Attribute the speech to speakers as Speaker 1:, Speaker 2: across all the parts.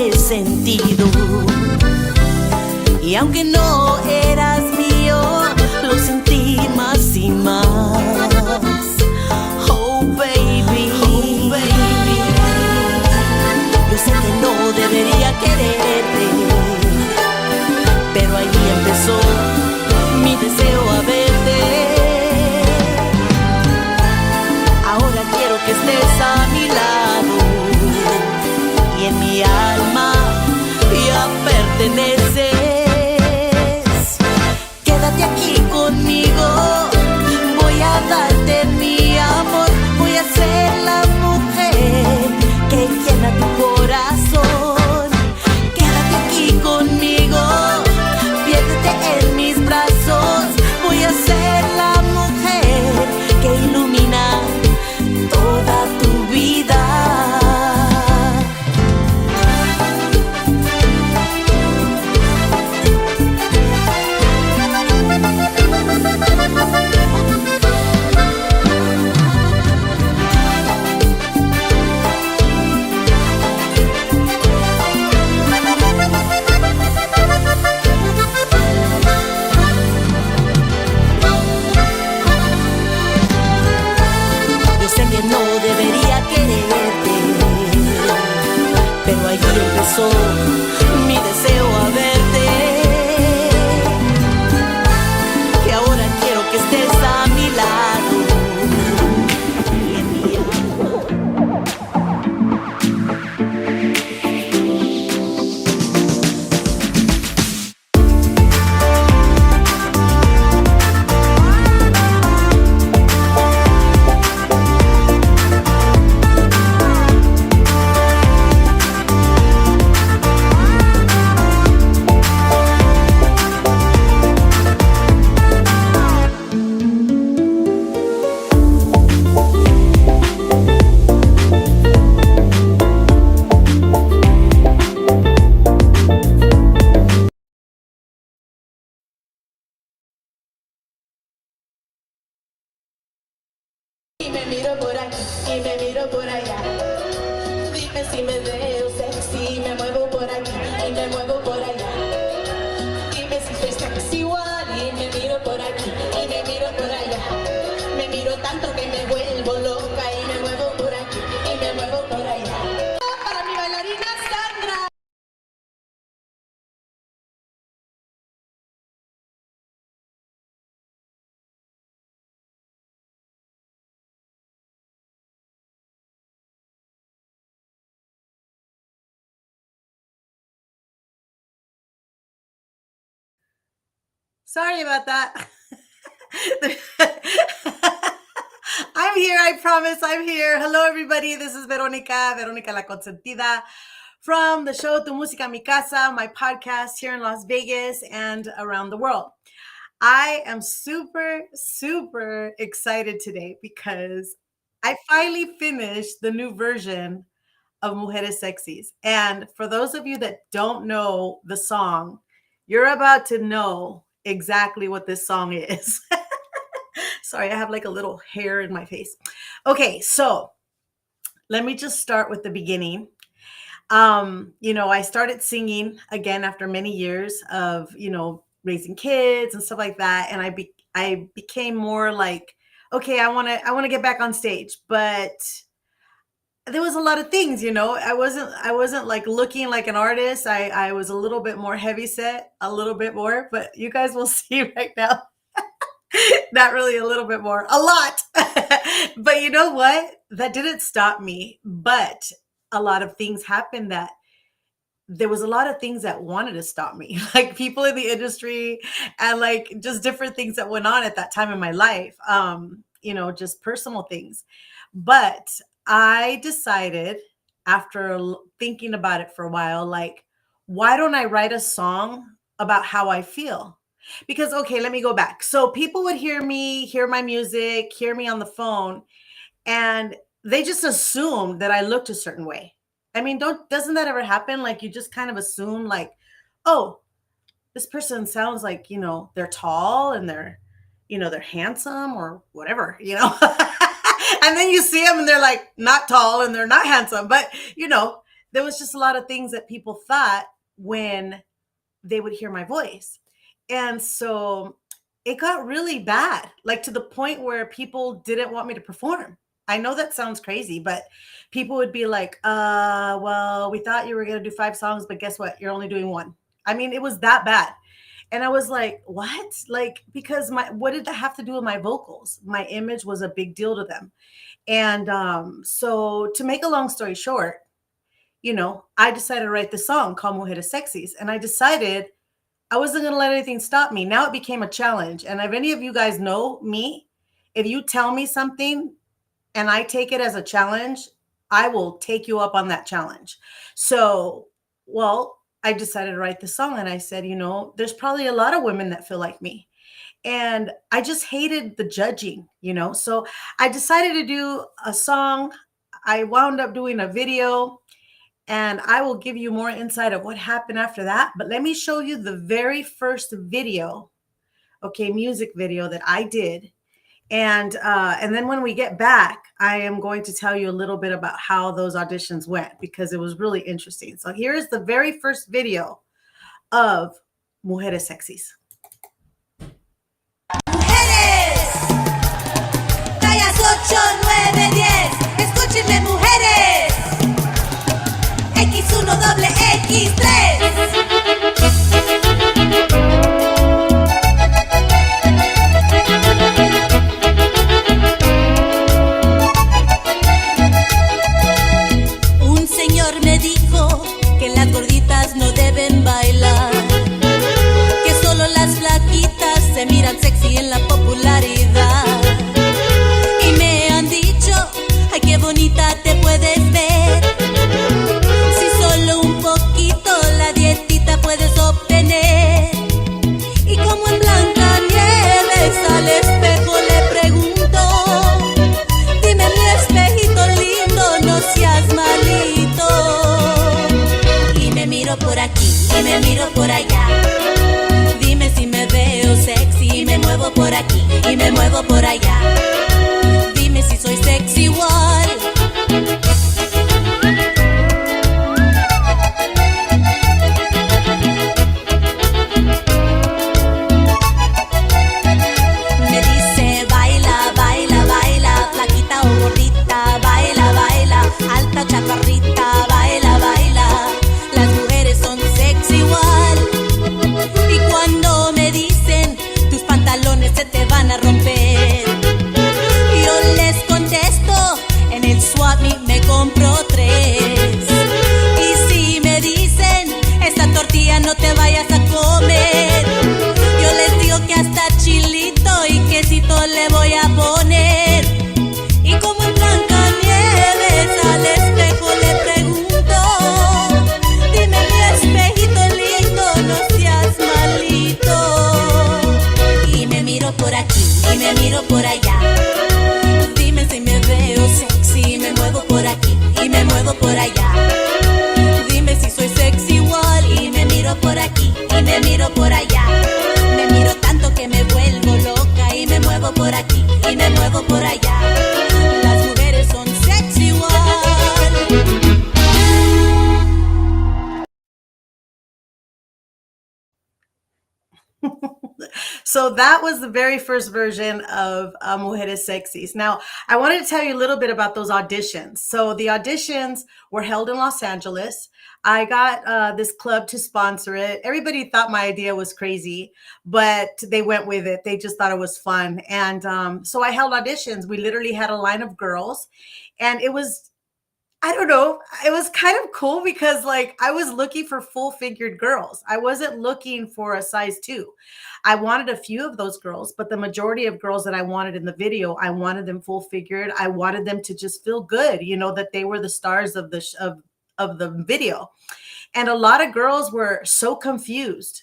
Speaker 1: he sentido. Y aunque no eras mío, lo sentí más y más. Oh baby, oh baby, yo sé que no debería quererte, pero ahí empezó mi deseo a verte. Ahora quiero que estés a mi lado y en mi alma ya perteneces. Quédate aquí conmigo, voy a darte mi amor, voy a ser la mujer que llena tu corazón. Quédate aquí conmigo, piérdete en mis brazos, voy a ser la mujer que ilumina toda tu vida. Yo sé que no debería quererte, pero allí empezó mi deseo a verte. Que ahora quiero que estés a mi lado y en mi
Speaker 2: Y me miro por aquí y me miro por allá. Dime si me veo sexy, me muevo por aquí y me muevo por allá. Dime si soy sexy igual y me miro por aquí y me miro por allá. Me miro tanto que me vuelvo loca y me muevo por aquí y me muevo por allá. Para mi bailarina Sandra.
Speaker 3: Sorry about that. I'm here. I promise I'm here. Hello, everybody. This is Veronica La Consentida from the show Tu Musica Mi Casa, my podcast here in Las Vegas and around the world. I am super, super excited today because I finally finished the new version of Mujeres Sexys. And for those of you that don't know the song, you're about to know exactly what this song is. Sorry, I have like a little hair in my face. Okay, so let me just start with the beginning. I started singing again after many years of, raising kids and stuff like that. And I became more like, okay, I want to get back on stage, but there was a lot of things, I wasn't like looking like an artist. I was a little bit more heavy set, a little bit more, but you guys will see right now. Not really a little bit more, a lot. But you know what? That didn't stop me. But a lot of things happened that there was a lot of things that wanted to stop me, like people in the industry and like just different things that went on at that time in my life, just personal things. But I decided after thinking about it for a while, like, why don't I write a song about how I feel? Because, okay, let me go back. So people would hear me, hear my music, hear me on the phone, and they just assume that I looked a certain way. I mean, doesn't that ever happen? Like you just kind of assume like, oh, this person sounds like, they're tall and they're handsome or whatever. And then you see them and they're like not tall and they're not handsome, but there was just a lot of things that people thought when they would hear my voice. And so it got really bad, like to the point where people didn't want me to perform. I know that sounds crazy, but people would be like, well, we thought you were going to do 5 songs, but guess what? You're only doing one. I mean, it was that bad. And I was like, what? Like, because what did that have to do with my vocals? My image was a big deal to them. And so to make a long story short, I decided to write the song called Mujeres Sexys. And I decided I wasn't going to let anything stop me. Now it became a challenge. And if any of you guys know me, if you tell me something and I take it as a challenge, I will take you up on that challenge. So, well, I decided to write the song and I said, there's probably a lot of women that feel like me. And I just hated the judging. So I decided to do a song. I wound up doing a video, and I will give you more insight of what happened after that. But let me show you the very first video, okay, music video that I did. And then when we get back, I am going to tell you a little bit about how those auditions went, because it was really interesting. So here is the very first video of Mujeres Sexys.
Speaker 1: Mujeres, tallas 8, 9, 10. Escúchenme, mujeres. X1 doble X3. Un señor me dijo que las gorditas no deben bailar, que solo las flaquitas se miran sexy en la popularidad. Y me han dicho, ay, qué bonita te puedes ver, si solo un poquito la dietita puedes obtener. Y como en Blancanieves al espejo le pregunto, dime mi espejito lindo, no seas malito. Y me miro por aquí y me miro por allá, dime si me veo sexy. Y me muevo por aquí y me muevo por allá, dime si soy sexy igual. Me dice baila, baila, baila, flaquita o gordita, baila, baila, alta, chaparrita, baila, baila, las mujeres son sexy igual. Y cuando me dicen tus pantalones se te van a romper, yo les contesto, en el Swap Meet me compro 3. Y si me dicen, esa tortilla no te vayas a comer, yo les digo que hasta chilito y quesito le voy a poner. Y como en Blancanieves al espejo le pregunto, dime mi espejito lindo, no seas malito. Y me miro por aquí y me miro por allá, dime si me veo sexy. Me muevo por aquí y me muevo por allá, dime si soy sexy igual. Y me miro por aquí y me miro por allá, me miro tanto que me vuelvo loca. Y me muevo por aquí y me muevo por allá, las mujeres son sexy igual.
Speaker 3: So that was the very first version of Mujeres Sexys. Now, I wanted to tell you a little bit about those auditions. So the auditions were held in Los Angeles. I got this club to sponsor it. Everybody thought my idea was crazy, but they went with it. They just thought it was fun. And so I held auditions. We literally had a line of girls, and it was, I don't know, it was kind of cool because like I was looking for full-figured girls. I wasn't looking for a size 2. I wanted a few of those girls, but the majority of girls that I wanted in the video, I wanted them full-figured. I wanted them to just feel good, that they were the stars of the video. And a lot of girls were so confused,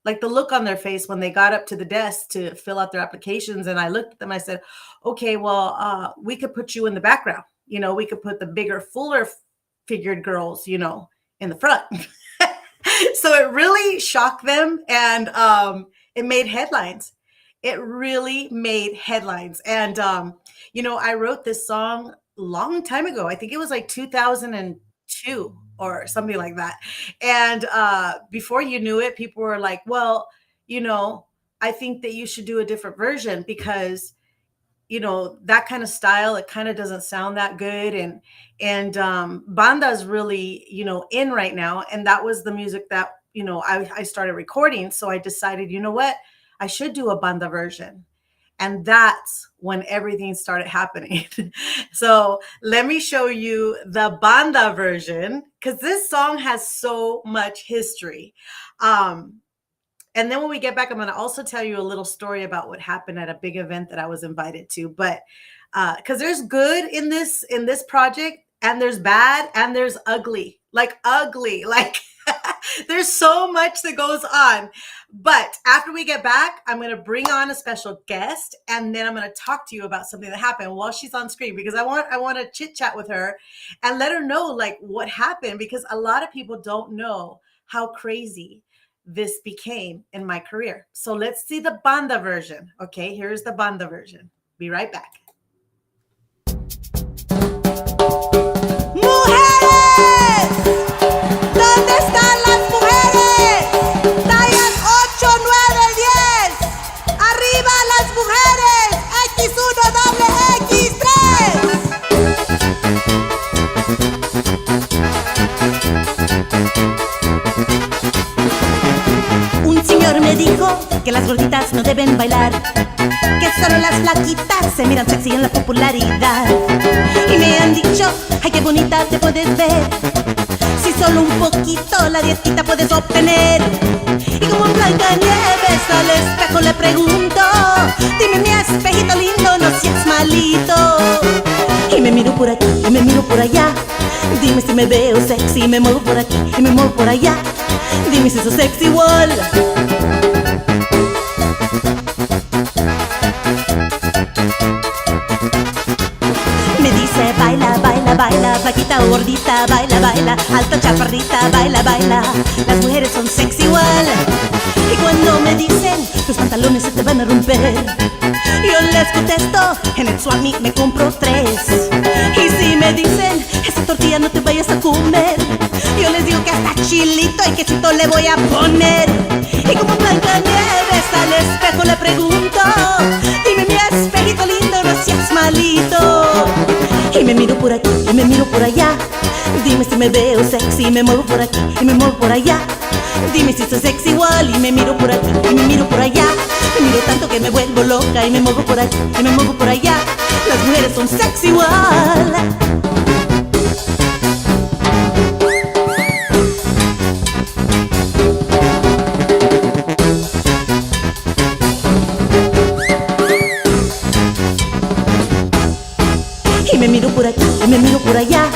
Speaker 3: like the look on their face when they got up to the desk to fill out their applications. And I looked at them, I said, okay, well, we could put you in the background. We could put the bigger, fuller figured girls, in the front. So it really shocked them, and it made headlines. It really made headlines. And, I wrote this song a long time ago. I think it was like 2002 2 or something like that. And before you knew it, people were like, well, you know, I think that you should do a different version because that kind of style, it kind of doesn't sound that good. And banda is really in right now, and that was the music that I started recording. So I decided, you know what, I should do a banda version. And that's when everything started happening. So let me show you the banda version, because this song has so much history. And then when we get back, I'm going to also tell you a little story about what happened at a big event that I was invited to. But because there's good in this project, and there's bad, and there's ugly, like there's so much that goes on. But after we get back, I'm going to bring on a special guest, and then I'm going to talk to you about something that happened while she's on screen, because I want to chit chat with her and let her know like what happened, because a lot of people don't know how crazy this became in my career. So let's see the banda version. Okay, here's the banda version. Be right back.
Speaker 1: ¡Mujeres! ¿Dónde están las mujeres? Tallas 8, 9, 10. Arriba las mujeres. X1 doble X3. Un señor me dijo que las gorditas no deben bailar, que solo las flaquitas se miran sexy en la popularidad. Y me han dicho, ay, qué bonita te puedes ver, si solo un poquito la dietita puedes obtener. Y como en Blancanieves al espejo le pregunto, dime mi espejito lindo, no seas malito. Y me miro por aquí, y me miro por allá, dime si me veo sexy, me muevo por aquí, y me muevo por allá, dime si soy sexy igual. Me dice baila, baila, baila, flaquita o gordita, baila, baila, alta, chaparrita, baila, baila, las mujeres son sexy igual. Y cuando me dicen tus pantalones se te van a romper, yo les contesto, en el Swami me compro 3. Y si me dicen esa tortilla no te vayas a comer, yo les digo que hasta chilito y quesito le voy a poner. Y como Blancanieves al espejo le pregunto, dime mi espejito lindo, no seas malito. Y me miro por aquí, y me miro por allá, dime si me veo sexy, me muevo por aquí, y me muevo por allá, dime si soy sexy igual. Y me miro por aquí, y me miro por allá, me miro tanto que me vuelvo loca, y me muevo por aquí, y me muevo por allá, las mujeres son sexy igual. Y me miro por aquí, y me miro por allá,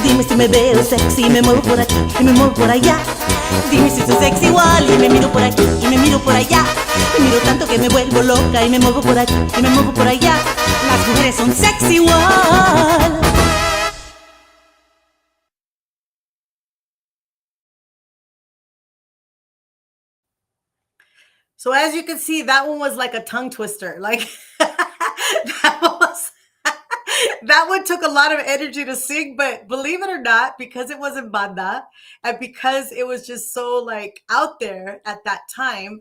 Speaker 1: dime si me veo sexy, me muevo por aquí, y me muevo por allá, dime si soy sexy igual. Y me miro por aquí, y me miro por allá, me miro tanto que me vuelvo loca, y me muevo por aquí, y me muevo por allá, las mujeres son sexy igual.
Speaker 3: So as you can see, that one was like a tongue twister. Like that one took a lot of energy to sing, but believe it or not, because it wasn't banda and because it was just so like out there at that time,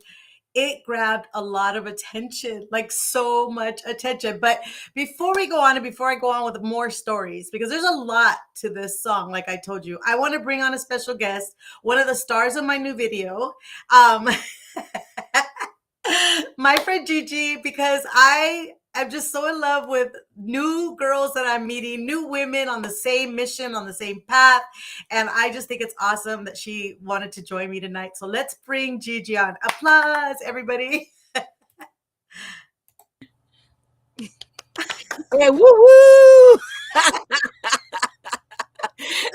Speaker 3: it grabbed a lot of attention, like so much attention. But before we go on, and before I go on with more stories, because there's a lot to this song, like I told you, I want to bring on a special guest, one of the stars of my new video, my friend Gigi, because I am just so in love with new girls that I'm meeting, new women on the same mission, on the same path. And I just think it's awesome that she wanted to join me tonight. So let's bring Gigi on. Applause, everybody.
Speaker 4: Okay, woo-hoo!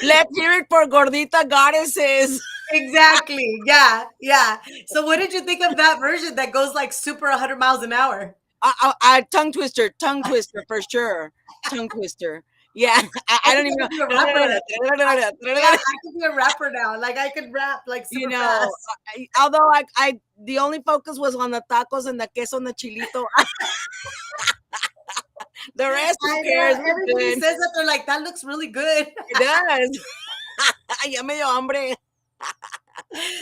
Speaker 4: Let's hear it for Gordita Goddesses.
Speaker 3: Exactly. Yeah. Yeah. So what did you think of that version that goes like super 100 miles an hour?
Speaker 4: Tongue twister for sure. Tongue twister. Yeah, I don't even know.
Speaker 3: Be a rapper. Yeah, I could be a rapper now. Like I could rap like super fast.
Speaker 4: Although I the only focus was on the tacos and the queso and the chilito. The rest, who cares?
Speaker 3: Everybody says that, they're like, that looks really good.
Speaker 4: It does. Ya me dio hambre.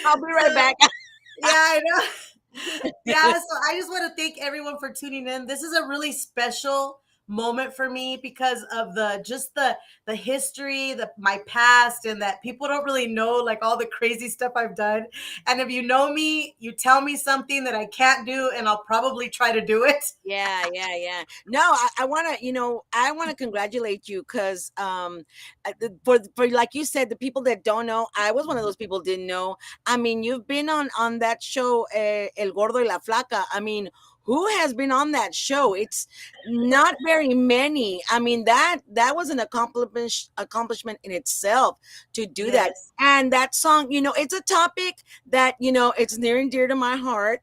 Speaker 4: I'll be right
Speaker 3: So,
Speaker 4: back.
Speaker 3: yeah, I know. Yeah, so I just want to thank everyone for tuning in. This is a really special moment for me because of the history, my past, and that people don't really know like all the crazy stuff I've done. And if you know me, you tell me something that I can't do, and I'll probably try to do it.
Speaker 4: Yeah, yeah, yeah. No, I want to, I want to congratulate you because, for like you said, the people that don't know, I was one of those people didn't know. I mean, you've been on that show, El Gordo y la Flaca. I mean, who has been on that show? It's not very many. I mean, that was an accomplishment in itself to do that.
Speaker 3: Yes,
Speaker 4: And that song, it's a topic that it's near and dear to my heart.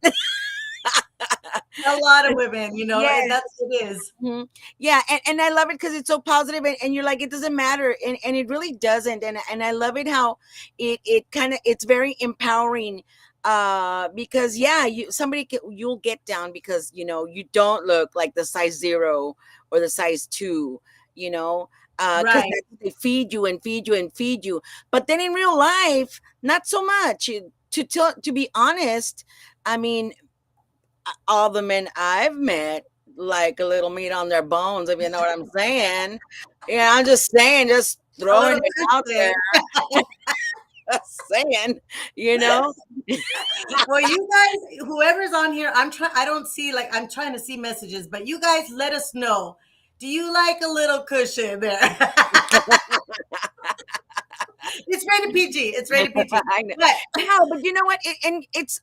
Speaker 3: a lot of women,
Speaker 4: Yes.
Speaker 3: that's what it is.
Speaker 4: Mhm. Yeah, and I love it because it's so positive, and you're like, it doesn't matter, and it really doesn't, and I love it how it kind of, it's very empowering, because yeah, you'll get down because you don't look like the size 0 or the size 2, because
Speaker 3: Right,
Speaker 4: they feed you and feed you and feed you, but then in real life, not so much. To be honest, I mean, all the men I've met like a little meat on their bones, if you know what I'm saying. Yeah, I'm just saying, just
Speaker 3: a
Speaker 4: throwing
Speaker 3: little
Speaker 4: it out there,
Speaker 3: cushion.
Speaker 4: just saying, you know.
Speaker 3: Well, you guys, whoever's on here, I don't see, like, I'm trying to see messages, but you guys let us know. Do you like a little cushion there? It's rated PG. It's rated PG.
Speaker 4: I know.
Speaker 3: But
Speaker 4: No, but you know what? And it's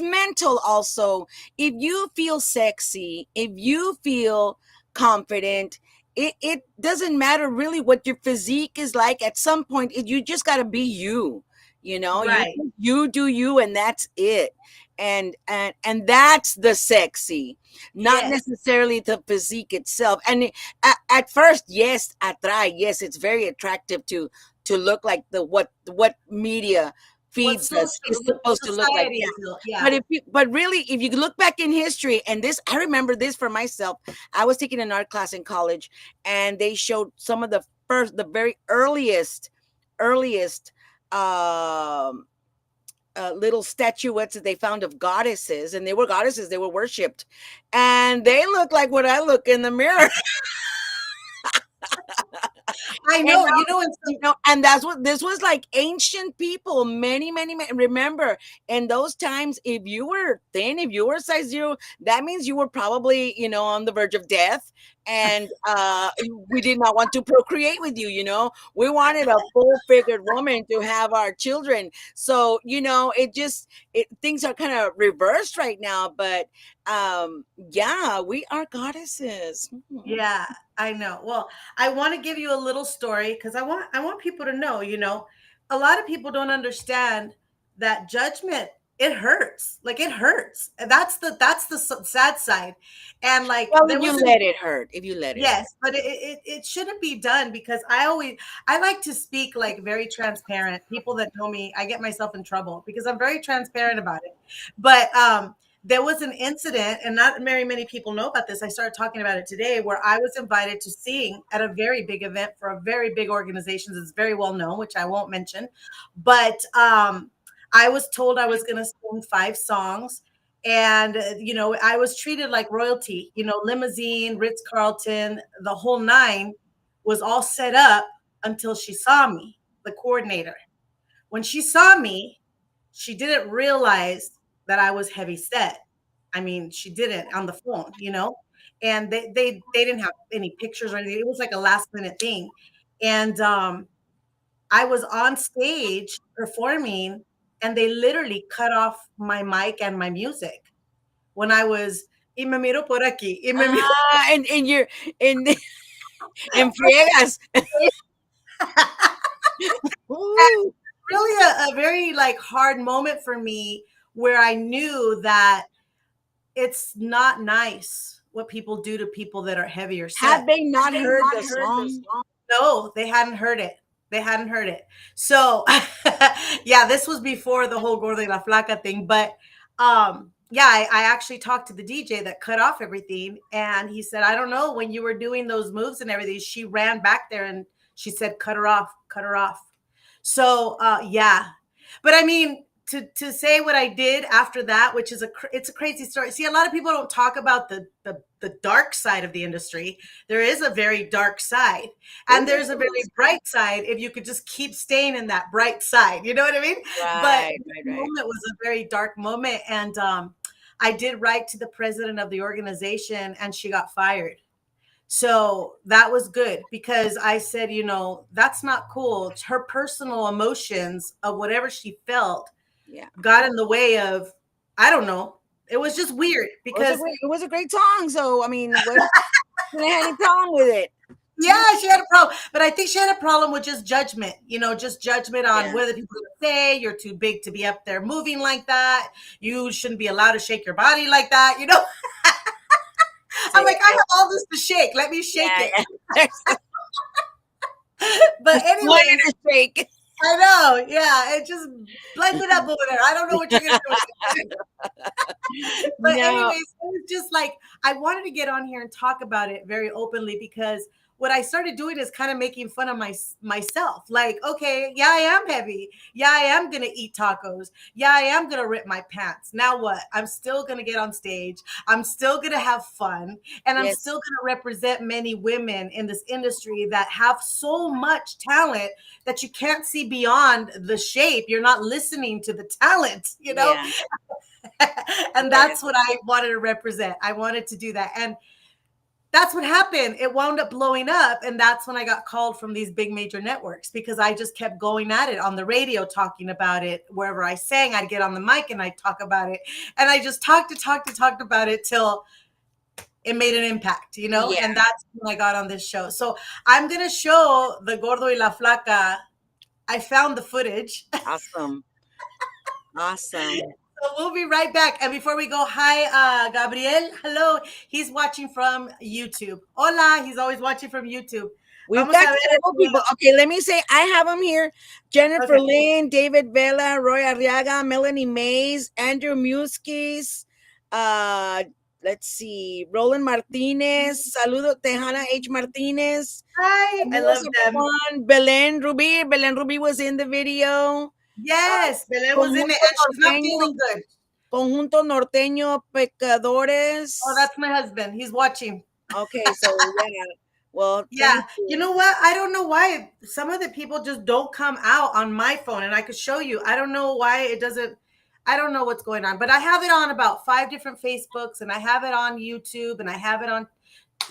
Speaker 4: mental also. If you feel sexy, if you feel confident, it doesn't matter really what your physique is like. At some point, you just got to be you. You
Speaker 3: right.
Speaker 4: you do you, and that's it. And that's the sexy, not
Speaker 3: Yes.
Speaker 4: necessarily the physique itself. And at first, yes, yes, it's very attractive to look like what media
Speaker 3: What
Speaker 4: feeds us is
Speaker 3: what
Speaker 4: supposed to look like.
Speaker 3: society
Speaker 4: Yeah.
Speaker 3: is, yeah.
Speaker 4: But really, if you look back in history, and this, I remember this for myself. I was taking an art class in college, and they showed some of the very earliest um little statuettes that they found of goddesses, and they were goddesses, they were worshipped, and they look like what I look in the mirror.
Speaker 3: I
Speaker 4: And
Speaker 3: know, and some,
Speaker 4: and that's what this was like. Ancient people, many. Remember, in those times, if you were thin, if you were size 0, that means you were probably, on the verge of death. And we did not want to procreate with you. We wanted a full-figured woman to have our children. So, things are kind of reversed right now. But yeah, we are goddesses. Mhm.
Speaker 3: yeah, I know. Well, I want to give you a little story because I want people to know, a lot of people don't understand that judgment, it hurts. Like, it hurts. And that's the sad side. And like,
Speaker 4: Well,
Speaker 3: there
Speaker 4: if you
Speaker 3: was an
Speaker 4: let it hurt, if you let it hurt.
Speaker 3: yes, but it shouldn't be done because I like to speak like very transparent. People that know me, I get myself in trouble because I'm very transparent about it. But there was an incident, and not very many people know about this. I started talking about it today, where I was invited to sing at a very big event for a very big organization that's very well known, which I won't mention. But I was told I was going to sing 5 songs, and I was treated like royalty. Limousine, Ritz-Carlton, the whole nine was all set up until she saw me, the coordinator. When she saw me, she didn't realize that I was heavy set. I mean, she didn't on the phone. And they didn't have any pictures or anything. It was like a last minute thing. And I was on stage performing, and they literally cut off my mic and my music when I was y me miro por aquí, y me miro.
Speaker 4: And you're in en friegas. Ooh.
Speaker 3: Really a very like hard moment for me, where I knew that it's not nice what people do to people that are heavier
Speaker 4: Have
Speaker 3: set.
Speaker 4: they not heard the song?
Speaker 3: No, they hadn't heard it. They hadn't heard it. So, yeah, this was before the whole Gorda y la Flaca thing. But yeah, I actually talked to the DJ that cut off everything. And he said, I don't know, when you were doing those moves and everything, she ran back there and she said, cut her off, cut her off. So yeah, but I mean, to say what I did after that, which is it's a crazy story. See, a lot of people don't talk about the dark side of the industry. There is a very dark side, and
Speaker 4: Oh,
Speaker 3: there's a very bright side if you could just keep staying in that bright side. You know what I mean? But
Speaker 4: right,
Speaker 3: this
Speaker 4: right, right.
Speaker 3: moment was a very dark moment, and I did write to the president of the organization, and she got fired. So that was good because I said, that's not cool. Her personal emotions of whatever she felt
Speaker 4: Yeah.
Speaker 3: got in the way of, I don't know. It was just weird because,
Speaker 4: It was a great song. So I mean, what didn't have any problem with it?
Speaker 3: yeah, she had a problem. But I think she had a problem with just judgment, just judgment on
Speaker 4: Yeah.
Speaker 3: whether people would say you're too big to be up there moving like that. You shouldn't be allowed to shake your body like that. I'm
Speaker 4: See,
Speaker 3: like, I have all this to shake. Let me shake
Speaker 4: yeah,
Speaker 3: it.
Speaker 4: yeah.
Speaker 3: But
Speaker 4: One
Speaker 3: anyways,
Speaker 4: in the shake.
Speaker 3: I know. Yeah. It just blend it up over there. I don't know what you're going to do with it. But
Speaker 4: No,
Speaker 3: anyways, it was just like I wanted to get on here and talk about it very openly because what I started doing is kind of making fun of myself. Like, okay, yeah, I am heavy. Yeah, I am gonna eat tacos. Yeah, I am gonna rip my pants. Now what? I'm still gonna get on stage. I'm still gonna have fun, and I'm still
Speaker 4: yes,
Speaker 3: gonna represent many women in this industry that have so much talent that you can't see beyond the shape. You're not listening to the talent.
Speaker 4: yeah,
Speaker 3: And
Speaker 4: yeah,
Speaker 3: that's what I wanted to represent. I wanted to do that. And that's what happened. It wound up blowing up. And that's when I got called from these big major networks because I just kept going at it on the radio, talking about it. Wherever I sang, I'd get on the mic and I'd talk about it. And I just talked about it till it made an impact.
Speaker 4: yeah.
Speaker 3: And that's when I got on this show. So I'm going to show the Gordo y la Flaca. I found the footage.
Speaker 4: Awesome, awesome.
Speaker 3: So we'll be right back. And before we go, hi, Gabriel. Hello. He's watching from YouTube. Hola. He's always watching from YouTube.
Speaker 4: We've
Speaker 3: Vamos a
Speaker 4: got
Speaker 3: ver.
Speaker 4: several people. Okay, let me say I have them here: Jennifer
Speaker 3: Okay.
Speaker 4: Lynn, David Vela, Roy Arriaga, Melanie Mays, Andrew Muskis. Uh, let's see, Roland Martinez. Saludo Tejana H. Martinez.
Speaker 3: Hi. I love them.
Speaker 4: Belen Ruby. Belen Ruby was in the video.
Speaker 3: Yes. Belen was in it. And she's not feeling good.
Speaker 4: Conjunto Norteño Pecadores.
Speaker 3: Oh, that's my husband. He's watching.
Speaker 4: Okay, so yeah. Well,
Speaker 3: Yeah.
Speaker 4: thank
Speaker 3: You know what? I don't know why some of the people just don't come out on my phone, and I could show you. I don't know why it doesn't. I don't know what's going on, but I have it on about 5 different Facebooks, and I have it on YouTube, and I have it on,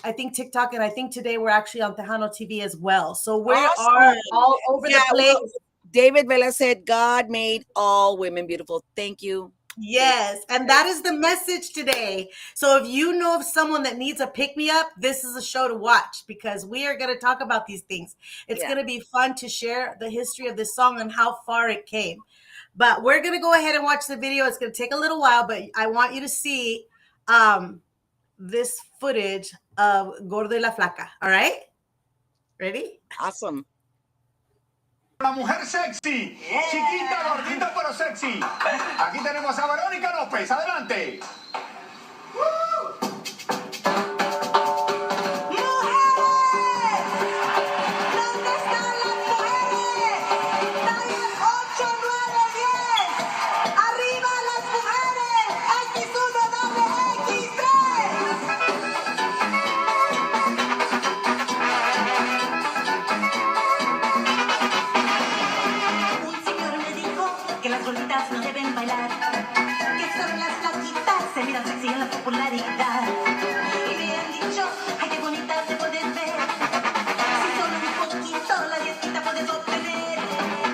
Speaker 3: I think, TikTok, and I think today we're actually on Tejano TV as well. So we are all over the place.
Speaker 4: Well, David Vela said, God made all women beautiful. Thank you.
Speaker 3: Yes, and that is the message today. So if you know of someone that needs a pick-me-up, this is a show to watch because we are going to talk about these things. It's going to be fun to share the history of this song and how far it came. But we're going to go ahead and watch the video. It's going to take a little while, but I want you to see this footage of Gordo y la Flaca. All right? Ready?
Speaker 4: Awesome.
Speaker 5: La mujer sexy, chiquita, gordita, pero sexy. Aquí tenemos a Verónica López, adelante.
Speaker 1: No deben bailar, que son las flaquitas, se miran sexy en la popularidad. Y me han dicho, ay, qué bonita te puedes ver. Si solo un poquito la dietita puedes obtener.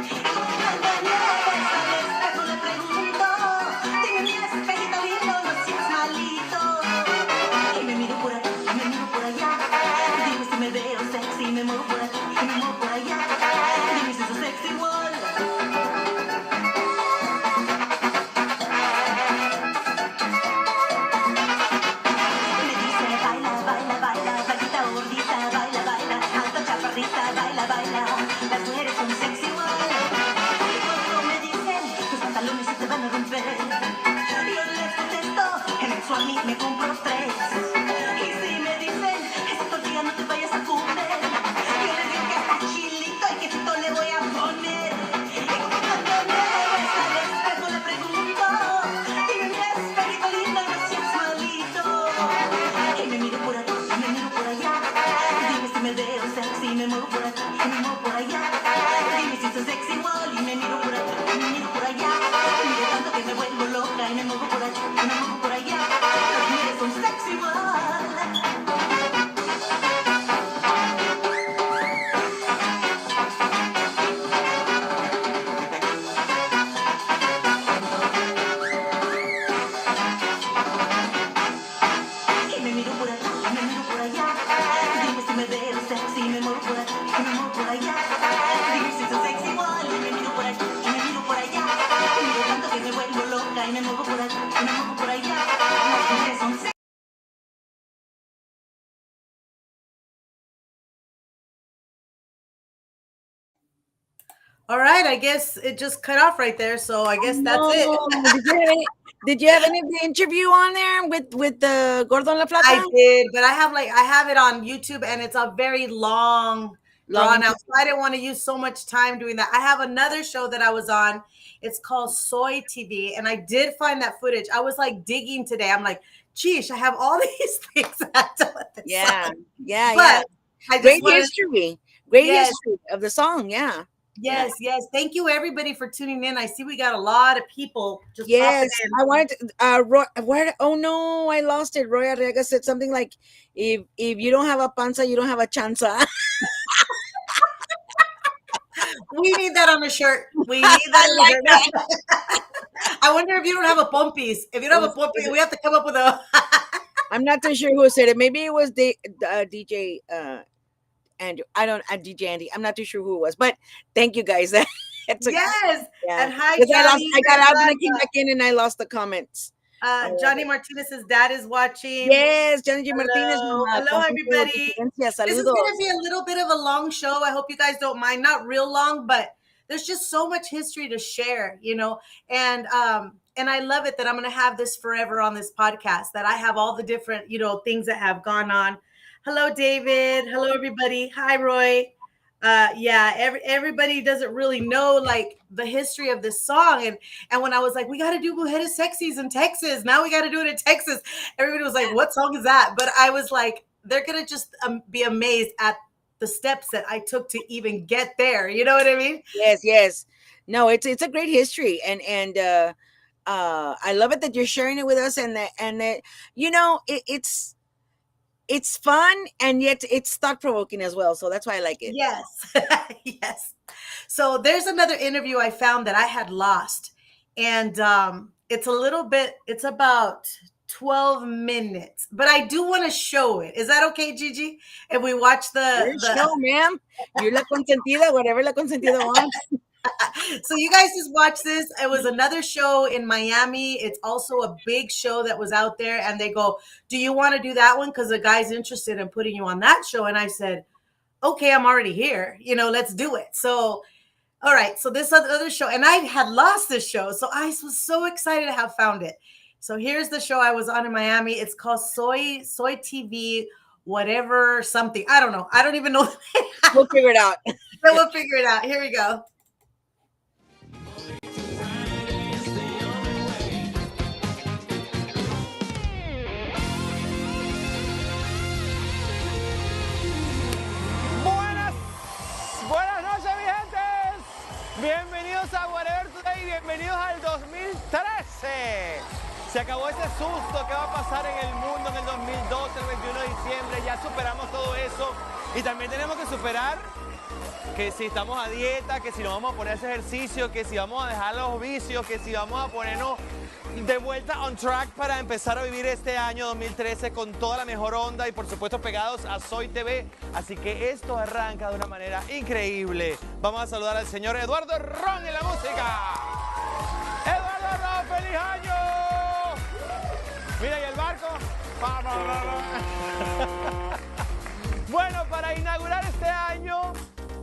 Speaker 1: Y cuando me al espejo le pregunto, dime mi espejito lindo, no seas malito. Y me miro por aquí, y me miro por allá. Dime si me veo sexy, me muevo por aquí, y me muevo por allá. Dime si soy sexy igual.
Speaker 3: All right, I guess it just cut off right there, so I guess that's it.
Speaker 4: No. Did you have any of the interview on there with the Gordon La
Speaker 3: I
Speaker 4: Plata?
Speaker 3: did, but I have it on YouTube, and it's a very long, drawn out. So I didn't want to use so much time doing that. I have another show that I was on. It's called Soy TV, and I did find that footage. I was like digging today. I'm like, geez, I have all these things I have to let this
Speaker 4: Yeah,
Speaker 3: on.
Speaker 4: yeah,
Speaker 3: But
Speaker 4: yeah.
Speaker 3: I just
Speaker 4: Great
Speaker 3: wanted,
Speaker 4: history. Great
Speaker 3: yes,
Speaker 4: history of the song. Yeah.
Speaker 3: yes, yes. Thank you everybody for tuning in. I see we got a lot of people just popping
Speaker 4: Yes,
Speaker 3: in.
Speaker 4: I wanted Roy, where, oh no, I lost it. Roy Arriaga said something like, if you don't have a panza, you don't have a chanza.
Speaker 3: We need that on a shirt. We need that on a shirt. I wonder if you don't have a pompies. If you don't have a pompies, we have to come up with a.
Speaker 4: I'm not too sure who said it. Maybe it was DJ Andrew. I don't, DJ Andy. I'm not too sure who it was, but thank you guys.
Speaker 3: Yes.
Speaker 4: Yeah.
Speaker 3: And hi,
Speaker 4: 'Cause
Speaker 3: Johnny.
Speaker 4: I got out and I came back in and I lost the comments.
Speaker 3: Johnny Martinez's dad is watching.
Speaker 4: Yes, Johnny G. Martinez.
Speaker 3: Hello, everybody. This is going to be a little bit of a long show. I hope you guys don't mind. Not real long, but there's just so much history to share, you know. And I love it that I'm going to have this forever on this podcast. That I have all the different, you know, things that have gone on. Hello, David. Hello, everybody. Hi, Roy. Yeah, everybody doesn't really know like the history of this song, and when I was like, we got to do Mujeres Sexys in Texas, now we got to do it in Texas, everybody was like, what song is that? But I was like, they're gonna just be amazed at the steps that I took to even get there. You know what I mean?
Speaker 4: Yes. No, it's a great history, and I love it that you're sharing it with us, and that you know it's fun, and yet it's thought provoking as well. So that's why I like it.
Speaker 3: Yes. Yes. So there's another interview I found that I had lost. And it's about 12 minutes, but I do want to show it. Is that okay, Gigi? If we watch the
Speaker 4: show, ma'am. You're la consentida, whatever la consentida wants.
Speaker 3: So you guys just watch this. It was another show in Miami. It's also a big show that was out there, and they go, do you want to do that one? Because the guy's interested in putting you on that show. And I said, okay, I'm already here. You know, let's do it. So, all right. So this other show, and I had lost this show. So I was so excited to have found it. So here's the show I was on in Miami. It's called Soy TV, whatever, something. I don't know. I don't even know.
Speaker 4: We'll figure it out.
Speaker 3: We'll figure it out. Here we go.
Speaker 5: Buenas noches, mi gente. Bienvenidos a Whatever Today, bienvenidos al 2013. Se acabó ese susto que va a pasar en el mundo en el 2012, el 21 de diciembre. Ya superamos todo eso. Y también tenemos que superar que si estamos a dieta, que si nos vamos a poner a hacer ejercicio, que si vamos a dejar los vicios, que si vamos a ponernos de vuelta on track para empezar a vivir este año 2013 con toda la mejor onda y por supuesto pegados a Soy TV. Así que esto arranca de una manera increíble. Vamos a saludar al señor Eduardo Ron en la música. Eduardo Ron, feliz año. Mira, ¿y el barco? Bueno, para inaugurar este año,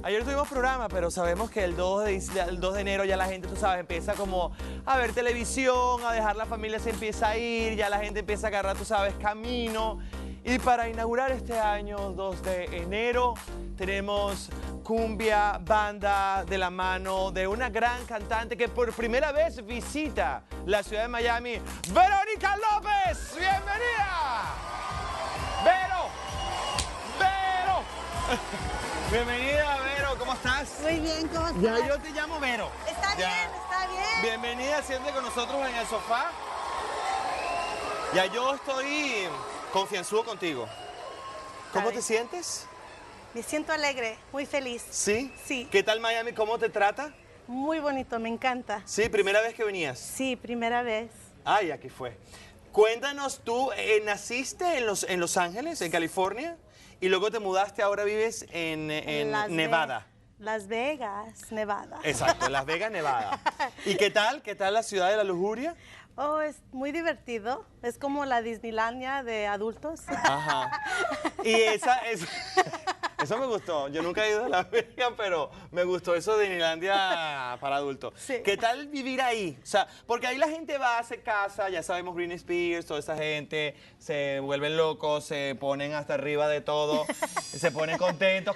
Speaker 5: ayer tuvimos programa, pero sabemos que el 2 de enero ya la gente, tú sabes, empieza como a ver televisión, a dejar la familia, se empieza a ir, ya la gente empieza a agarrar, tú sabes, camino. Y para inaugurar este año, 2 de enero, tenemos cumbia, banda de la mano de una gran cantante que por primera vez visita la ciudad de Miami, Verónica López. ¡Bienvenida! ¡Vero! Bienvenida, Vero, ¿cómo estás?
Speaker 6: Muy bien, ¿cómo estás?
Speaker 5: Ya yo te llamo Vero.
Speaker 6: Está bien, está bien.
Speaker 5: Bienvenida, siéntate con nosotros en el sofá. Ya yo estoy confianzudo contigo. ¿Cómo te sientes?
Speaker 6: Me siento alegre, muy feliz.
Speaker 5: ¿Sí?
Speaker 6: Sí.
Speaker 5: ¿Qué tal Miami? ¿Cómo te trata?
Speaker 6: Muy bonito, me encanta.
Speaker 5: Sí, primera vez que venías.
Speaker 6: Sí, primera vez.
Speaker 5: Ay, aquí fue. Cuéntanos tú, ¿naciste en Los Ángeles, en California? Y luego te mudaste, ahora vives en Nevada.
Speaker 6: Las Vegas, Nevada.
Speaker 5: Exacto, en Las Vegas, Nevada. ¿Y qué tal? ¿Qué tal la ciudad de la lujuria?
Speaker 6: Oh, es muy divertido. Es como la Disneylandia de adultos.
Speaker 5: Ajá. Y esa es... Eso me gustó. Yo nunca he ido a Las Vegas, pero me gustó eso de Disneylandia para adultos.
Speaker 6: Sí.
Speaker 5: ¿Qué tal vivir ahí? O sea, porque ahí la gente va, se casa, ya sabemos, Britney Spears, toda esa gente, se vuelven locos, se ponen hasta arriba de todo, se ponen contentos,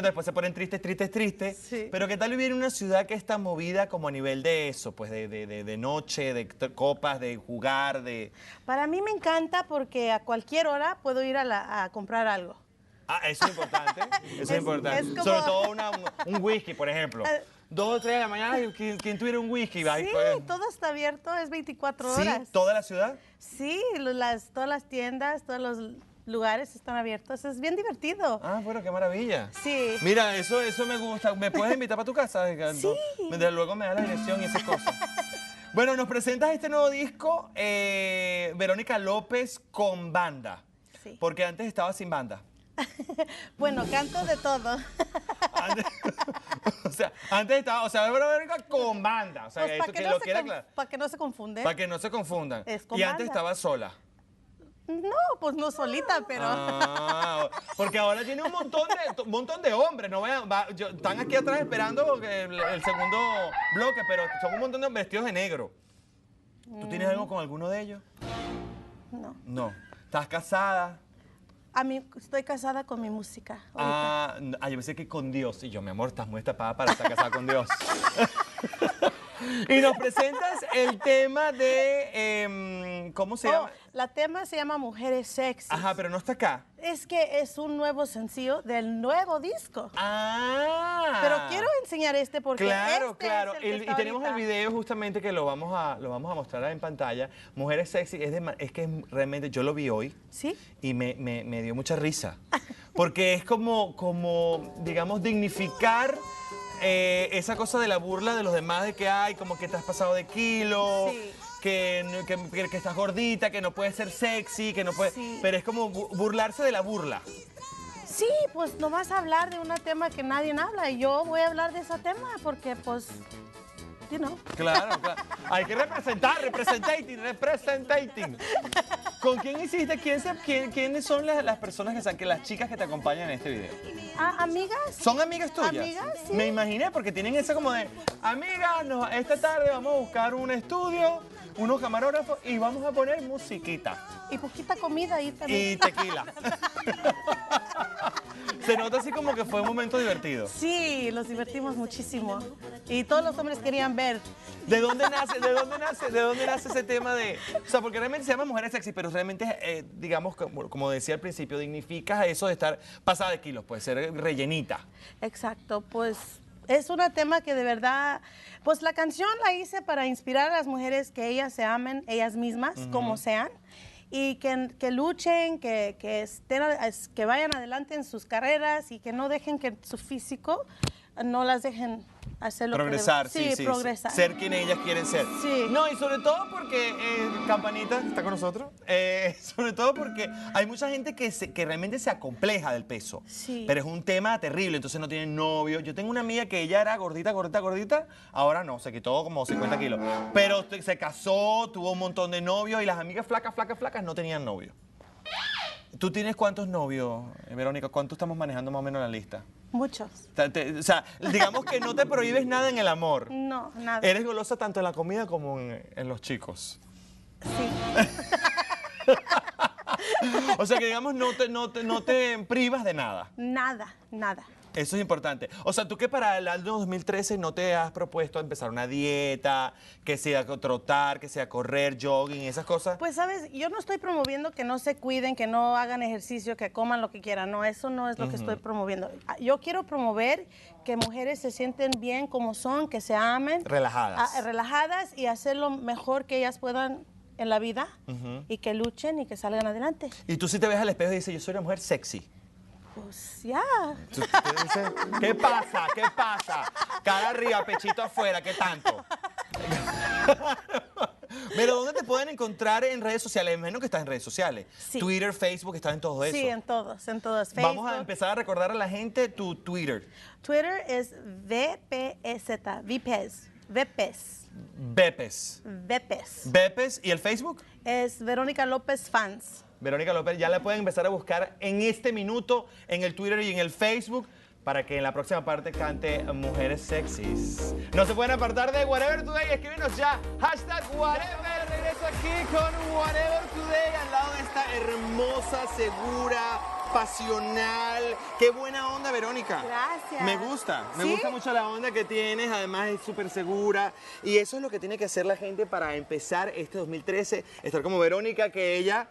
Speaker 5: después se ponen tristes.
Speaker 6: Sí.
Speaker 5: Pero ¿qué tal vivir en una ciudad que está movida como a nivel de eso? Pues de noche, de copas, de jugar, de...
Speaker 6: Para mí me encanta porque a cualquier hora puedo ir a comprar algo.
Speaker 5: Ah, eso es importante. Eso es importante.
Speaker 6: es como-
Speaker 5: Sobre todo un whisky, por ejemplo. 2 o 3 de la mañana, y ¿quién tuviera un whisky? Ay,
Speaker 6: Sí,
Speaker 5: pues,
Speaker 6: todo está abierto, es 24
Speaker 5: ¿sí?
Speaker 6: horas.
Speaker 5: ¿Toda la ciudad?
Speaker 6: Sí, todas las tiendas, todos los lugares están abiertos. Es bien divertido.
Speaker 5: Ah, bueno, qué maravilla.
Speaker 6: Sí.
Speaker 5: Mira, eso me gusta. ¿Me puedes invitar para tu casa?
Speaker 6: Sí.
Speaker 5: Desde luego me da la dirección y esas cosas. Bueno, nos presentas este nuevo disco, Verónica López con banda.
Speaker 6: Sí.
Speaker 5: Porque antes estaba sin banda.
Speaker 6: Bueno, canto de todo.
Speaker 5: Antes, antes estaba, Verónica con banda. O sea,
Speaker 6: Pues
Speaker 5: eso que lo quiera aclarar.
Speaker 6: para que no se confunde.
Speaker 5: Para que no se confundan.
Speaker 6: Es con
Speaker 5: Y antes
Speaker 6: banda.
Speaker 5: estaba sola.
Speaker 6: No, pues no solita, pero...
Speaker 5: Ah, porque ahora tiene un montón de hombres. No están aquí atrás esperando el segundo bloque, pero son un montón de vestidos de negro. ¿Tú tienes algo con alguno de ellos?
Speaker 6: No.
Speaker 5: No. ¿Estás casada?
Speaker 6: A mí, estoy casada con mi música. ahorita.
Speaker 5: Yo pensé que con Dios. Y yo, mi amor, estás muy tapada para estar casada con Dios. Y nos presentas el tema de, ¿cómo se llama?
Speaker 6: La tema se llama Mujeres Sexy.
Speaker 5: Ajá, pero no está acá.
Speaker 6: Es que es un nuevo sencillo del nuevo disco.
Speaker 5: Ah.
Speaker 6: Pero quiero enseñar porque
Speaker 5: Claro,
Speaker 6: este
Speaker 5: claro.
Speaker 6: es el que
Speaker 5: Y
Speaker 6: está
Speaker 5: tenemos el
Speaker 6: ahorita.
Speaker 5: video justamente que lo vamos a mostrar en pantalla. Mujeres Sexy, es que realmente yo lo vi hoy.
Speaker 6: ¿Sí?
Speaker 5: Y me dio mucha risa. Porque es como digamos, dignificar esa cosa de la burla de los demás, de que hay como que te has pasado de kilo,
Speaker 6: Sí.
Speaker 5: que estás gordita, que no puedes ser sexy, que no puedes...
Speaker 6: Sí.
Speaker 5: Pero es como burlarse de la burla.
Speaker 6: Sí, pues no vas a hablar de un tema que nadie habla. Y yo voy a hablar de ese tema porque, pues, you know.
Speaker 5: Claro. Hay que representating. ¿Con quién hiciste? ¿Quiénes son las personas las chicas que te acompañan en este video?
Speaker 6: Amigas.
Speaker 5: ¿Son amigas tuyas?
Speaker 6: Amigas, sí.
Speaker 5: Me imaginé, porque tienen esa como de, amigas, esta tarde vamos a buscar un estudio, unos camarógrafos y vamos a poner musiquita
Speaker 6: Y poquita comida ahí también.
Speaker 5: y tequila. Se nota así como que fue un momento divertido.
Speaker 6: Sí, los divertimos muchísimo. Y todos los hombres querían ver.
Speaker 5: ¿De dónde nace ese tema de...? O sea, porque realmente se llama Mujeres Sexy, pero realmente, digamos, como decía al principio, dignifica eso de estar pasada de kilos, puede ser rellenita.
Speaker 6: Exacto, pues es un tema que de verdad, pues la canción la hice para inspirar a las mujeres que ellas se amen, ellas mismas, como sean, y que luchen, que vayan adelante en sus carreras y que no dejen que su físico no las dejen hacer lo
Speaker 5: Progresar,
Speaker 6: que deben.
Speaker 5: sí.
Speaker 6: Progresar.
Speaker 5: Ser quien ellas quieren ser.
Speaker 6: Sí.
Speaker 5: No, y sobre todo porque, Campanita está con nosotros, sobre todo porque hay mucha gente que realmente se acompleja del peso.
Speaker 6: Sí.
Speaker 5: Pero es un tema terrible, entonces no tienen novio. Yo tengo una amiga que ella era gordita, ahora no, se quitó como 50 kilos. Pero se casó, tuvo un montón de novios y las amigas flacas no tenían novio. ¿Tú tienes cuántos novios, Verónica? ¿Cuántos estamos manejando más o menos la lista?
Speaker 6: Muchos.
Speaker 5: O sea, digamos que no te prohíbes nada en el amor.
Speaker 6: No, nada.
Speaker 5: Eres golosa tanto en la comida como en los chicos.
Speaker 6: Sí.
Speaker 5: O sea que digamos no te privas de nada.
Speaker 6: Nada.
Speaker 5: Eso es importante. O sea, tú que para el año 2013 no te has propuesto empezar una dieta, que sea trotar, que sea correr, jogging, esas cosas.
Speaker 6: Pues, ¿sabes? Yo no estoy promoviendo que no se cuiden, que no hagan ejercicio, que coman lo que quieran. No, eso no es lo que estoy promoviendo. Yo quiero promover que mujeres se sienten bien como son, que se amen.
Speaker 5: Relajadas.
Speaker 6: Relajadas y hacer lo mejor que ellas puedan en la vida y que luchen y que salgan adelante.
Speaker 5: Y tú sí te ves al espejo y dices, yo soy una mujer sexy.
Speaker 6: Pues ya.
Speaker 5: Tú te dices, ¿qué pasa? ¿Qué pasa? Cara arriba, pechito afuera, ¿qué tanto? Pero ¿dónde te pueden encontrar en redes sociales? Menos que estás en redes sociales.
Speaker 6: Sí.
Speaker 5: Twitter, Facebook, estás en todo eso.
Speaker 6: Sí, en todos, Facebook.
Speaker 5: Vamos a empezar a recordar a la gente tu Twitter.
Speaker 6: Twitter es VPEZ, VPEZ, VPEZ,
Speaker 5: Bepes.
Speaker 6: VPEZ.
Speaker 5: Bepes. ¿Y el Facebook?
Speaker 6: Es Verónica López Fans.
Speaker 5: Verónica López, ya la pueden empezar a buscar en este minuto en el Twitter y en el Facebook para que en la próxima parte cante Mujeres Sexys. No se pueden apartar de Whatever Today, escríbenos ya, hashtag Whatever. Regreso aquí con Whatever Today al lado de esta hermosa, segura, pasional. Qué buena onda, Verónica.
Speaker 6: Gracias.
Speaker 5: Me gusta
Speaker 6: ¿Sí?
Speaker 5: mucho la onda que tienes, además es súper segura y eso es lo que tiene que hacer la gente para empezar este 2013, estar como Verónica, que ella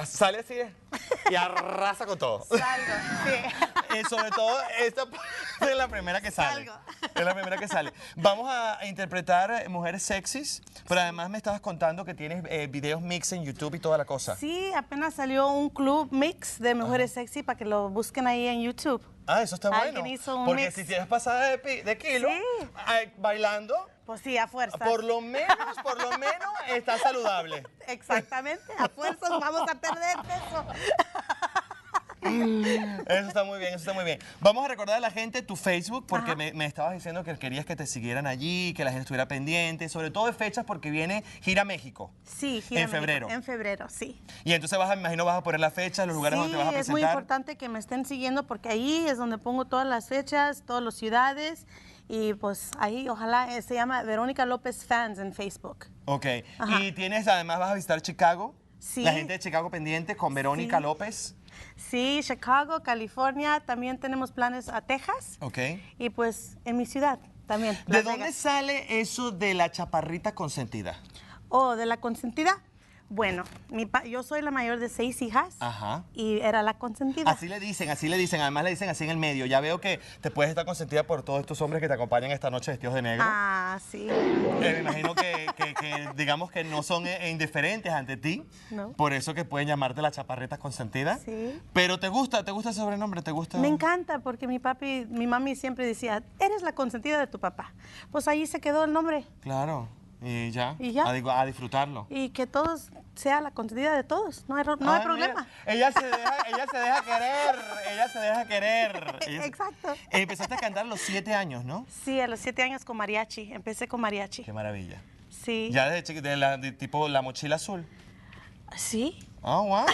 Speaker 5: sale así y arrasa con todo.
Speaker 6: Salgo, sí.
Speaker 5: Sobre todo, esta es la primera que sale.
Speaker 6: Salgo.
Speaker 5: Es la primera que sale. Vamos a interpretar Mujeres Sexys, pero además me estabas contando que tienes videos mix en YouTube y toda la cosa.
Speaker 6: Sí, apenas salió un club mix de Mujeres Sexy para que lo busquen ahí en YouTube.
Speaker 5: Ah, eso está bueno.
Speaker 6: Alguien hizo un
Speaker 5: Porque
Speaker 6: mix.
Speaker 5: si tienes pasada de kilo,
Speaker 6: Sí.
Speaker 5: bailando,
Speaker 6: Pues sí, a fuerza.
Speaker 5: por lo menos, está saludable.
Speaker 6: Exactamente, a fuerzas vamos a perder peso.
Speaker 5: Eso está muy bien, eso está muy bien. Vamos a recordar a la gente tu Facebook, porque me estabas diciendo que querías que te siguieran allí, que la gente estuviera pendiente, sobre todo de fechas porque viene Gira México.
Speaker 6: Sí, gira
Speaker 5: En febrero.
Speaker 6: En febrero, sí.
Speaker 5: Y entonces me imagino vas a poner las fechas, los lugares donde te vas a
Speaker 6: Sí,
Speaker 5: presentar.
Speaker 6: es muy importante que me estén siguiendo porque ahí es donde pongo todas las fechas, todas las ciudades y pues ahí ojalá se llama Verónica López Fans en Facebook.
Speaker 5: Ok.
Speaker 6: Ajá.
Speaker 5: Y además vas a visitar Chicago.
Speaker 6: Sí.
Speaker 5: La gente de Chicago pendiente con Verónica
Speaker 6: Sí.
Speaker 5: López.
Speaker 6: Sí, Chicago, California, también tenemos planes a Texas
Speaker 5: Ok.
Speaker 6: y pues en mi ciudad también.
Speaker 5: ¿De
Speaker 6: Las
Speaker 5: dónde
Speaker 6: Vegas.
Speaker 5: sale eso de la chaparrita consentida?
Speaker 6: Oh, de la consentida. Bueno, yo soy la mayor de 6 hijas
Speaker 5: Ajá.
Speaker 6: y era la consentida.
Speaker 5: Así le dicen, además le dicen así en el medio. Ya veo que te puedes estar consentida por todos estos hombres que te acompañan esta noche vestidos de negro.
Speaker 6: Ah, sí.
Speaker 5: Me imagino que digamos que no son indiferentes ante ti.
Speaker 6: No.
Speaker 5: Por eso que pueden llamarte la chaparrita consentida.
Speaker 6: Sí.
Speaker 5: Pero ¿te gusta ese sobrenombre? ¿Te gusta?
Speaker 6: Me encanta porque mi mami siempre decía, eres la consentida de tu papá. Pues ahí se quedó el nombre.
Speaker 5: Claro. Y ya.
Speaker 6: Y ya.
Speaker 5: A disfrutarlo.
Speaker 6: Y que todos sea la consentida de todos. No hay
Speaker 5: Ah,
Speaker 6: problema.
Speaker 5: mira, ella se deja querer. Ella se deja querer.
Speaker 6: Exacto.
Speaker 5: Empezaste a cantar a los 7 años, ¿no?
Speaker 6: Sí, a los 7 años con mariachi. Empecé con mariachi.
Speaker 5: Qué maravilla.
Speaker 6: Sí.
Speaker 5: Ya desde de tipo la mochila azul.
Speaker 6: Sí.
Speaker 5: Oh, wow.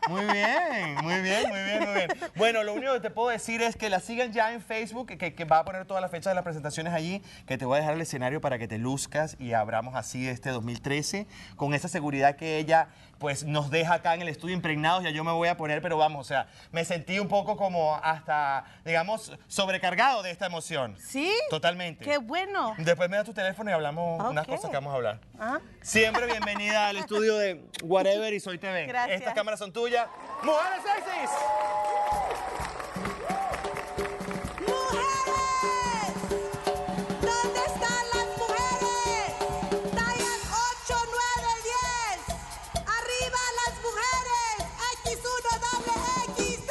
Speaker 5: Muy bien, muy bien, muy bien, muy bien. Bueno, lo único que te puedo decir es que la sigan ya en Facebook, que va a poner todas las fechas de las presentaciones allí, que te voy a dejar el escenario para que te luzcas y abramos así este 2013 con esa seguridad que ella pues nos deja acá en el estudio impregnados. Ya yo me voy a poner, pero vamos, o sea, me sentí un poco como hasta, digamos, sobrecargado de esta emoción.
Speaker 6: ¿Sí?
Speaker 5: Totalmente.
Speaker 6: Qué bueno.
Speaker 5: Después me das tu teléfono y hablamos unas
Speaker 6: Ok.
Speaker 5: cosas que vamos a hablar.
Speaker 6: Ah.
Speaker 5: Siempre bienvenida al estudio de Whatever y Soy TV.
Speaker 6: Gracias.
Speaker 5: Estas cámaras son tuyas. ¡Mujeres Sexys!
Speaker 1: ¡Mujeres! ¿Dónde están las mujeres? Tallas 8, 9, 10. ¡Arriba las mujeres! X1, doble X3.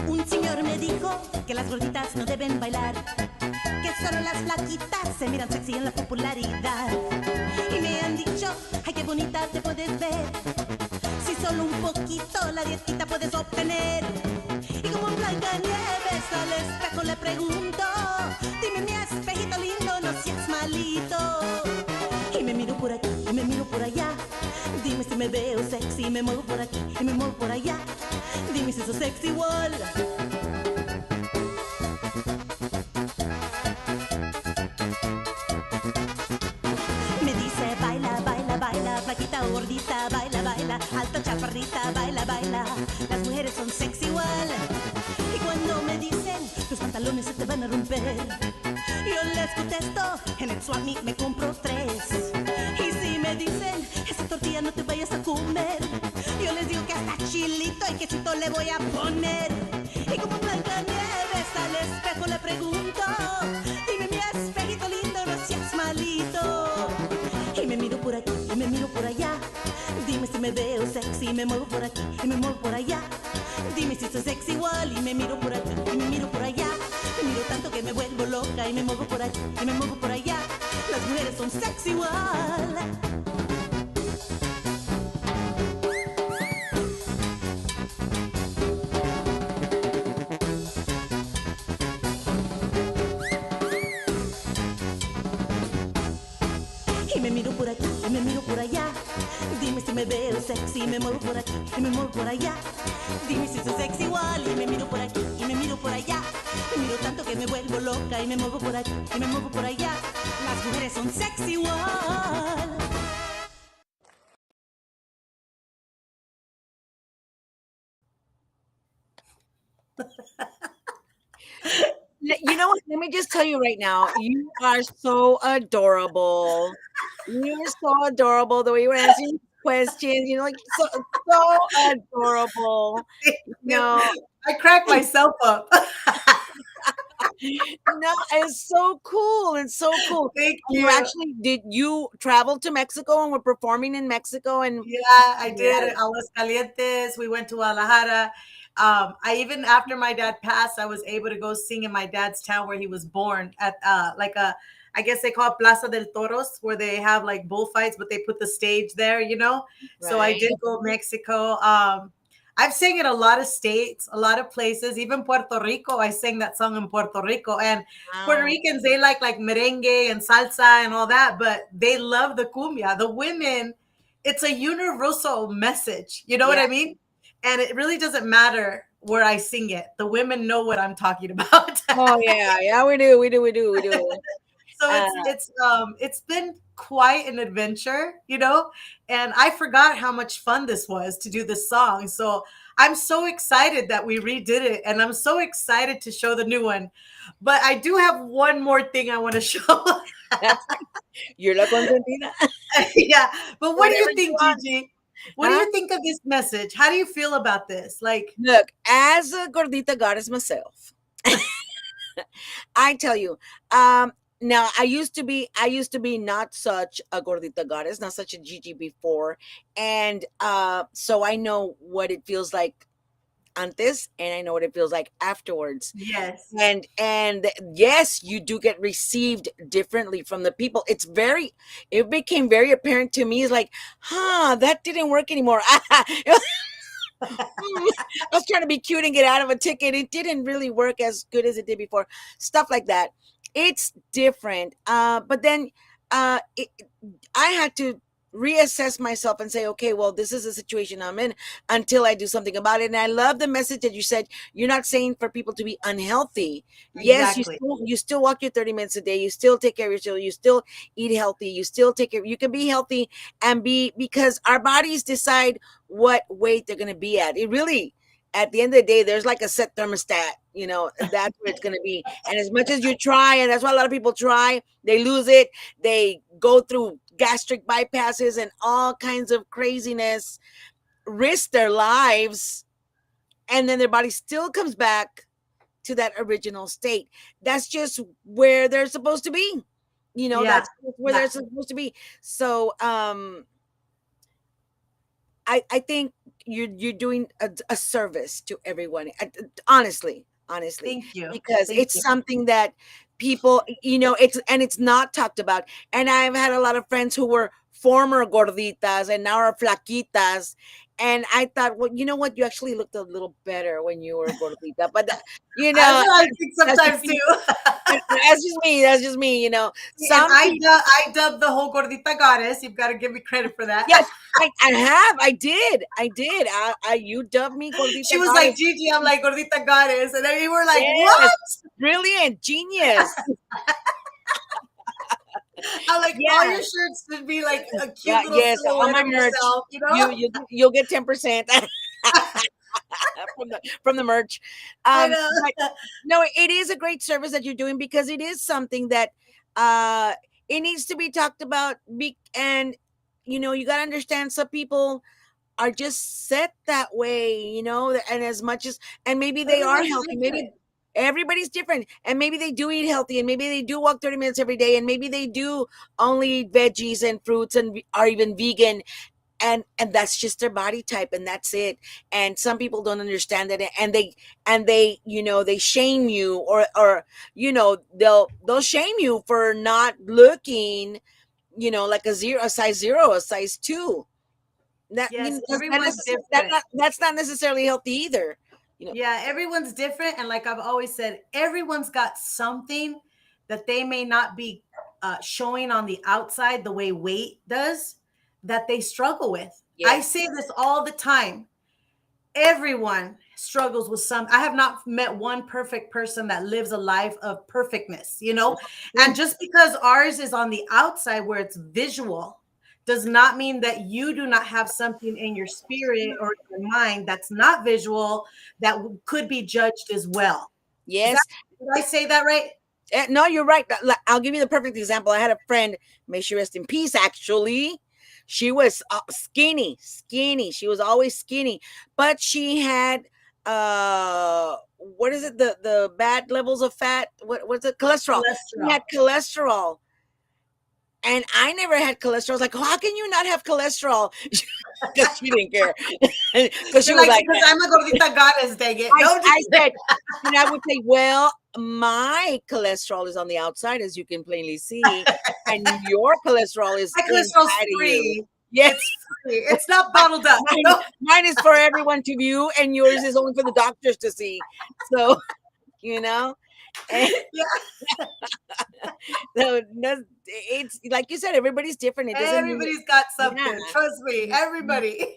Speaker 1: Un señor me dijo que las gorditas no deben bailar, que solo las flaquitas se miran sexy en la popularidad. Y me han dicho, ay, qué bonita te puedes ver, si solo un poquito la dietita puedes obtener. Y como Blancanieves al espejo le pregunto, dime mi espejito lindo, no seas malito. Y me miro por aquí y me miro por allá, dime si me veo sexy, me muevo por aquí y me muevo por allá, dime si soy sexy igual. Me dice baila, baila, baila, flaquita o gordita, baila, baila, alta chaparrita, baila, baila, las mujeres son sexy igual. Y cuando me dicen tus pantalones se te van a romper, yo les contesto, en el Swami me compro 3. Y si me dicen esa tortilla no te vayas a comer, yo les digo que hasta chilito y quesito le voy a poner. Y como Blancanieves al espejo le pregunto, dime mi espejito lindo, no seas malito. Y me miro por aquí y me miro por allá, dime si me veo sexy, me muevo por aquí y me muevo por allá, Dime si soy sexy igual y me miro por acá y me miro por allá. Me miro tanto que me vuelvo loca y me muevo por aquí y me muevo por allá. Las mujeres son sexy igual. Y me miro por aquí y me miro por allá. Dime si me veo sexy y me muevo por aquí y me muevo por allá. Dime si soy sexy igual y me miro por aquí y me miro por allá. Me miro tanto que me vuelvo loca y me muevo por aquí y me muevo por allá. Las mujeres son sexy igual.
Speaker 4: You know what? Let me just tell you right now, you are so adorable. You're so adorable. The way you were answering questions, like so adorable. No,
Speaker 3: I cracked myself up.
Speaker 4: no, it's so cool. It's so cool.
Speaker 3: Thank
Speaker 4: You
Speaker 3: you.
Speaker 4: actually did you travel to Mexico and were performing in Mexico and
Speaker 3: Yeah, I did. Aguascalientes. We went to Guadalajara. I even after my dad passed, I was able to go sing in my dad's town where he was born at like a, I guess they call it Plaza del Toros, where they have like bullfights, but they put the stage there. So I did
Speaker 4: right?
Speaker 3: go Mexico. I've sang in a lot of states, a lot of places, even Puerto Rico. I sang that song in Puerto Rico, and Puerto
Speaker 4: Wow.
Speaker 3: Ricans, they like merengue and salsa and all that, but they love the cumbia. The women, it's a universal message. You know what
Speaker 4: Yeah.
Speaker 3: I mean? And it really doesn't matter where I sing it. The women know what I'm talking about.
Speaker 4: Oh yeah, yeah, we do, we do, we do, we do.
Speaker 3: So
Speaker 4: Uh,
Speaker 3: it's been quite an adventure. And I forgot how much fun this was to do this song. So I'm so excited that we redid it, and I'm so excited to show the new one. But I do have one more thing I want to show.
Speaker 4: you're la consentida.
Speaker 3: Yeah. But what do
Speaker 4: Whatever
Speaker 3: you
Speaker 4: you
Speaker 3: think,
Speaker 4: want.
Speaker 3: Gigi? What do
Speaker 4: Huh?
Speaker 3: you think of this message? How do you feel about this? Like,
Speaker 4: Look, as a gordita goddess myself, I tell you, now I used to be not such a gordita goddess, not such a Gigi before, and so I know what it feels like antes, and I know what it feels like afterwards.
Speaker 3: yes.
Speaker 4: And yes, you do get received differently from the people. It became very apparent to me. It's like, that didn't work anymore. I was trying to be cute and get out of a ticket. It didn't really work as good as it did before. Stuff like that. It's different. But then I had to reassess myself and say, okay, well, this is the situation I'm in until I do something about it. And I love the message that you said. You're not saying for people to be unhealthy. Yes,
Speaker 3: Exactly.
Speaker 4: you still walk your 30 minutes a day. You still take care of yourself. You still eat healthy. You still take care. You can be healthy and because our bodies decide what weight they're going to be at. It really, at the end of the day, there's like a set thermostat, that's where it's going to be. And as much as you try, and that's why a lot of people try, they lose it. They go through gastric bypasses and all kinds of craziness, risk their lives, and then their body still comes back to that original state. That's just where they're supposed to be.
Speaker 3: Yeah.
Speaker 4: That's where
Speaker 3: Yeah.
Speaker 4: they're supposed to be. So, I think you're doing a service to everyone. Honestly,
Speaker 3: Thank you.
Speaker 4: because
Speaker 3: Thank
Speaker 4: it's
Speaker 3: you.
Speaker 4: something that people, it's not talked about. And I've had a lot of friends who were former gorditas and now are flaquitas. And I thought, well, you know what? You actually looked a little better when you were gordita. But
Speaker 3: That's what I think
Speaker 4: that's just
Speaker 3: sometimes
Speaker 4: me.
Speaker 3: too.
Speaker 4: That's just me. That's just me.
Speaker 3: And
Speaker 4: Some people.
Speaker 3: I dubbed the whole gordita goddess. You've got to give me credit for that.
Speaker 4: Yes, I have. I did. You dubbed me
Speaker 3: She
Speaker 4: gordita
Speaker 3: was like,
Speaker 4: goddess.
Speaker 3: Gigi, I'm like gordita goddess. And then we were like,
Speaker 4: Yes,
Speaker 3: what?
Speaker 4: brilliant, genius.
Speaker 3: I'm like, all
Speaker 4: Yeah,
Speaker 3: your shirts should be like a
Speaker 4: yeah,
Speaker 3: cute little
Speaker 4: yes. On
Speaker 3: silhouette
Speaker 4: my
Speaker 3: of
Speaker 4: merch,
Speaker 3: yourself?
Speaker 4: you'll get 10% from the merch.
Speaker 3: I
Speaker 4: But
Speaker 3: know.
Speaker 4: no, it is a great service that you're doing because it is something that uh it needs to be talked about. And you got to understand some people are just set that way, and as much as, and maybe they are
Speaker 3: Everybody's
Speaker 4: healthy,
Speaker 3: different.
Speaker 4: maybe everybody's different, and maybe they do eat healthy, and maybe they do walk 30 minutes every day, and maybe they do only eat veggies and fruits and are even vegan. and that's just their body type, and that's it. And some people don't understand that, and they they shame you, or they'll shame you for not looking like a size zero, a size two. That
Speaker 3: Yes, everyone's different.
Speaker 4: that's not necessarily healthy either.
Speaker 3: Yeah, everyone's different. And like I've always said, everyone's got something that they may not be showing on the outside the way weight does, that they struggle with. I
Speaker 4: Yes.
Speaker 3: say this all the time. Everyone struggles with some. I have not met one perfect person that lives a life of perfectness, and just because ours is on the outside where it's visual does not mean that you do not have something in your spirit or your mind that's not visual, that could be judged as well. Is that,
Speaker 4: Yes.
Speaker 3: did I say that right?
Speaker 4: No, you're right. I'll give you the perfect example. I had a friend, may she rest in peace, actually. She was skinny. She was always skinny, but she had what is it? The bad levels of fat. What's it? Cholesterol. She
Speaker 3: Cholesterol.
Speaker 4: had cholesterol. And I never had cholesterol. I was like, how can you not have cholesterol? Because she didn't care. Because she
Speaker 3: You're
Speaker 4: was
Speaker 3: like,
Speaker 4: like,
Speaker 3: because I'm a gordita goddess, dang it. No,
Speaker 4: I said, and I would say, well, my cholesterol is on the outside, as you can plainly see, and your cholesterol is
Speaker 3: my cholesterol's
Speaker 4: inside of you.
Speaker 3: free.
Speaker 4: Yes,
Speaker 3: It's free. It's not bottled up.
Speaker 4: mine is for everyone to view, and yours is only for the doctors to see. So, and
Speaker 3: Yeah.
Speaker 4: so it's like you said, everybody's different. It doesn't mean,
Speaker 3: Everybody's got
Speaker 4: yeah,
Speaker 3: something. Trust me. Everybody.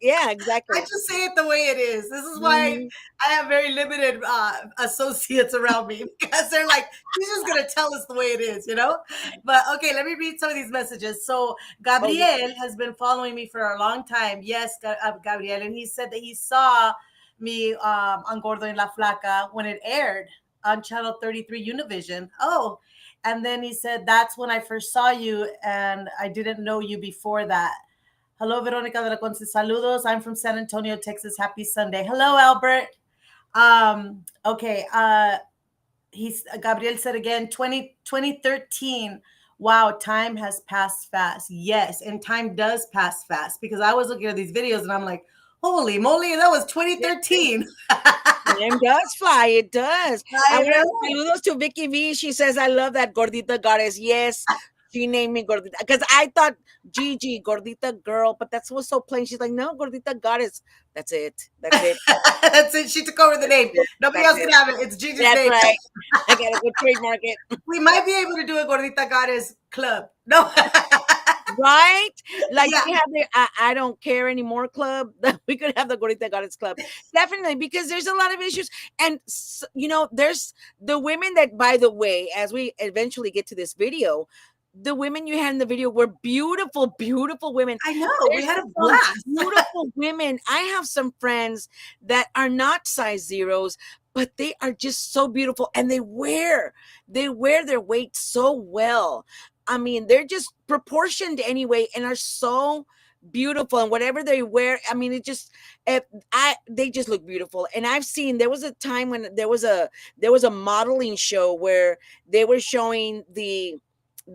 Speaker 4: yeah,
Speaker 3: I
Speaker 4: exactly.
Speaker 3: just say it the way it is. This is why
Speaker 4: Mhm.
Speaker 3: I have very limited associates around me, because they're like, she's just going to tell us the way it is. But okay, let me read some of these messages. So,
Speaker 4: Oh, yeah.
Speaker 3: Gabriel has been following me for a long time. Yes, Gabriel. And he said that he saw me on Gordo en la Flaca when it aired on Channel 33 Univision. Oh, and then he said, that's when I first saw you, and I didn't know you before that. Hello, Veronica de la Conce. Saludos. I'm from San Antonio, Texas. Happy Sunday. Hello, Albert. Okay. Gabriel said again, 2013. Wow, time has passed fast. Yes, and time does pass fast, because I was looking at these videos and I'm like, holy moly, that was 2013.
Speaker 4: Time does fly. It does. I
Speaker 3: I
Speaker 4: want to
Speaker 3: know.
Speaker 4: saludos to Vicky V. She says, I love that Gordita goddess. Yes, she named me Gordita. Because I thought Gigi, Gordita girl, but that was so plain. She's like, no, Gordita goddess. That's it. That's it.
Speaker 3: That's it. She took over the
Speaker 4: That's
Speaker 3: name.
Speaker 4: it.
Speaker 3: Nobody
Speaker 4: That's
Speaker 3: else
Speaker 4: it.
Speaker 3: can have it. It's Gigi's
Speaker 4: That's
Speaker 3: name.
Speaker 4: right. I got to go trademark it.
Speaker 3: We might be able to do a Gordita Goddess club. No.
Speaker 4: Right? Like
Speaker 3: Yeah.
Speaker 4: we have the I don't care anymore club. We could have the Gorita Goddess club. Definitely, because there's a lot of issues. And, there's the women that, by the way, as we eventually get to this video, the women you had in the video were beautiful, beautiful women.
Speaker 3: I know. We
Speaker 4: There's
Speaker 3: had a
Speaker 4: some
Speaker 3: blast.
Speaker 4: beautiful women. I have some friends that are not size zeros, but they are just so beautiful, and they wear their weight so well. I mean, they're just proportioned anyway, and are so beautiful. And whatever they wear, I mean, they just look beautiful. And I've seen, there was a time when there was a modeling show where they were showing the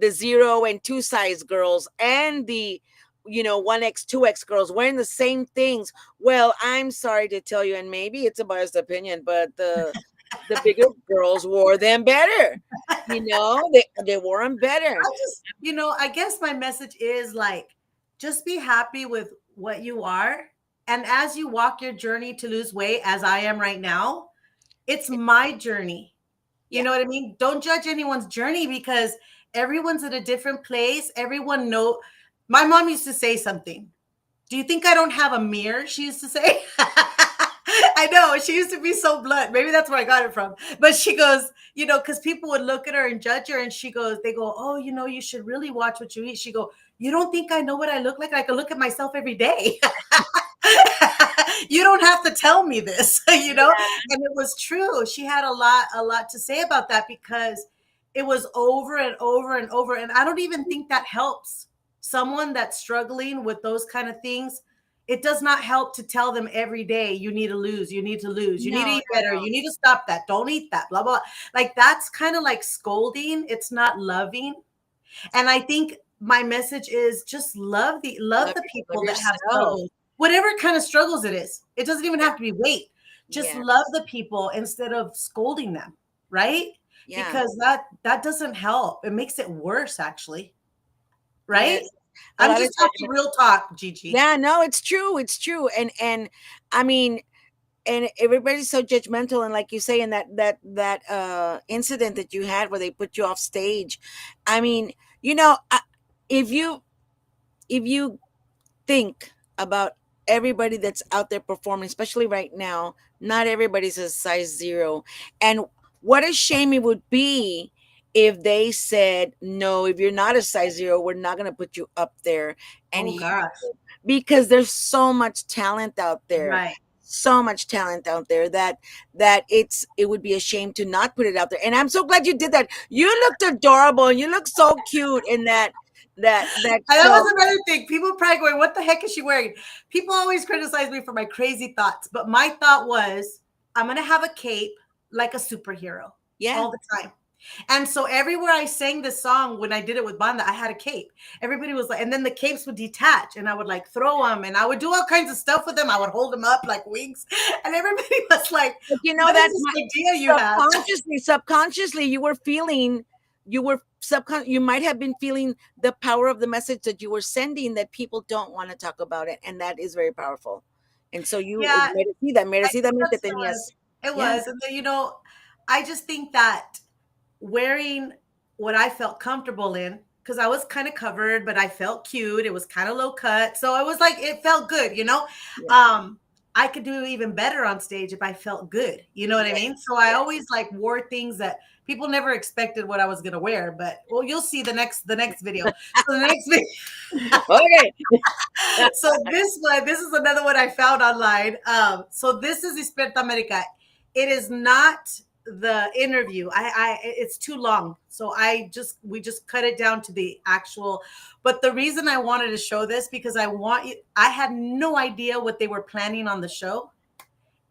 Speaker 4: 0 and 2 size girls and the 1X 2X girls wearing the same things. Well, I'm sorry to tell you, and maybe it's a biased opinion, but the bigger girls wore them better. They wore them better.
Speaker 3: I guess my message is like, just be happy with what you are. And as you walk your journey to lose weight, as I am right now, it's my journey. You
Speaker 4: Yeah.
Speaker 3: know what I mean? Don't judge anyone's journey, because everyone's at a different place. Everyone know. My mom used to say something. Do you think I don't have a mirror? She used to say. I know. She used to be so blunt. Maybe that's where I got it from. But she goes, because people would look at her and judge her. And they go, oh, you should really watch what you eat. She go, you don't think I know what I look like? I can look at myself every day. You don't have to tell me this, And it was true. She had a lot to say about that, because it was over and over and over. And I don't even think that helps someone that's struggling with those kind of things. It does not help to tell them every day, you need to lose, you need to lose, you need to
Speaker 4: No,
Speaker 3: eat better,
Speaker 4: no.
Speaker 3: you need to stop that, don't eat that, blah, blah. Like, that's kind of like scolding. It's not loving. And I think my message is just love the
Speaker 4: Love
Speaker 3: people that have
Speaker 4: yourself.
Speaker 3: struggles, whatever kind of struggles it is. It doesn't even have to be weight. Just love
Speaker 4: Yes.
Speaker 3: the people instead of scolding them, right?
Speaker 4: Yeah.
Speaker 3: Because that doesn't help. It makes it worse, actually, right?
Speaker 4: Yes. A
Speaker 3: I'm
Speaker 4: lot of
Speaker 3: just talking
Speaker 4: judgment.
Speaker 3: real talk, Gigi.
Speaker 4: Yeah, no, it's true. It's true. And I mean, and everybody's so judgmental, and like you say, in that incident that you had where they put you off stage. I mean, if you if you think about everybody that's out there performing, especially right now, not everybody's a size zero. And what a shame it would be if they said, no, if you're not a size zero, we're not going to put you up there. And
Speaker 3: Oh gosh,
Speaker 4: because there's so much talent out there,
Speaker 3: right.
Speaker 4: so much talent out there that it would be a shame to not put it out there. And I'm so glad you did that. You looked adorable and you look so cute in that
Speaker 3: And that
Speaker 4: show.
Speaker 3: was another thing. People probably going, "What the heck is she wearing?" People always criticize me for my crazy thoughts, but my thought was, I'm gonna have a cape like a superhero
Speaker 4: Yeah.
Speaker 3: all the time. And so everywhere I sang this song, when I did it with Banda, I had a cape. Everybody was like, and then the capes would detach, and I would like throw them, and I would do all kinds of stuff with them. I would hold them up like wings, and everybody was like,
Speaker 4: But
Speaker 3: "What
Speaker 4: that
Speaker 3: is this idea you have?"
Speaker 4: subconsciously you were feeling, you might have been feeling the power of the message that you were sending, that people don't want to talk about it, and that is very powerful. And so
Speaker 3: Yeah, I think
Speaker 4: merecidamente
Speaker 3: that's what it
Speaker 4: tenías.
Speaker 3: was. It
Speaker 4: Yeah.
Speaker 3: was, and then I just think that wearing what I felt comfortable in, because I was kind of covered, but I felt cute. It was kind of low cut. So it was like it felt good, I could do even better on stage if I felt good. You know what I mean? So I always like wore things that people never expected what I was gonna wear. But well, you'll see the next video. So the next video.
Speaker 4: Okay.
Speaker 3: So this is another one I found online. So this is Despierta America. It is not the interview. It's too long. So we just cut it down to the actual, but the reason I wanted to show this, because I had no idea what they were planning on the show.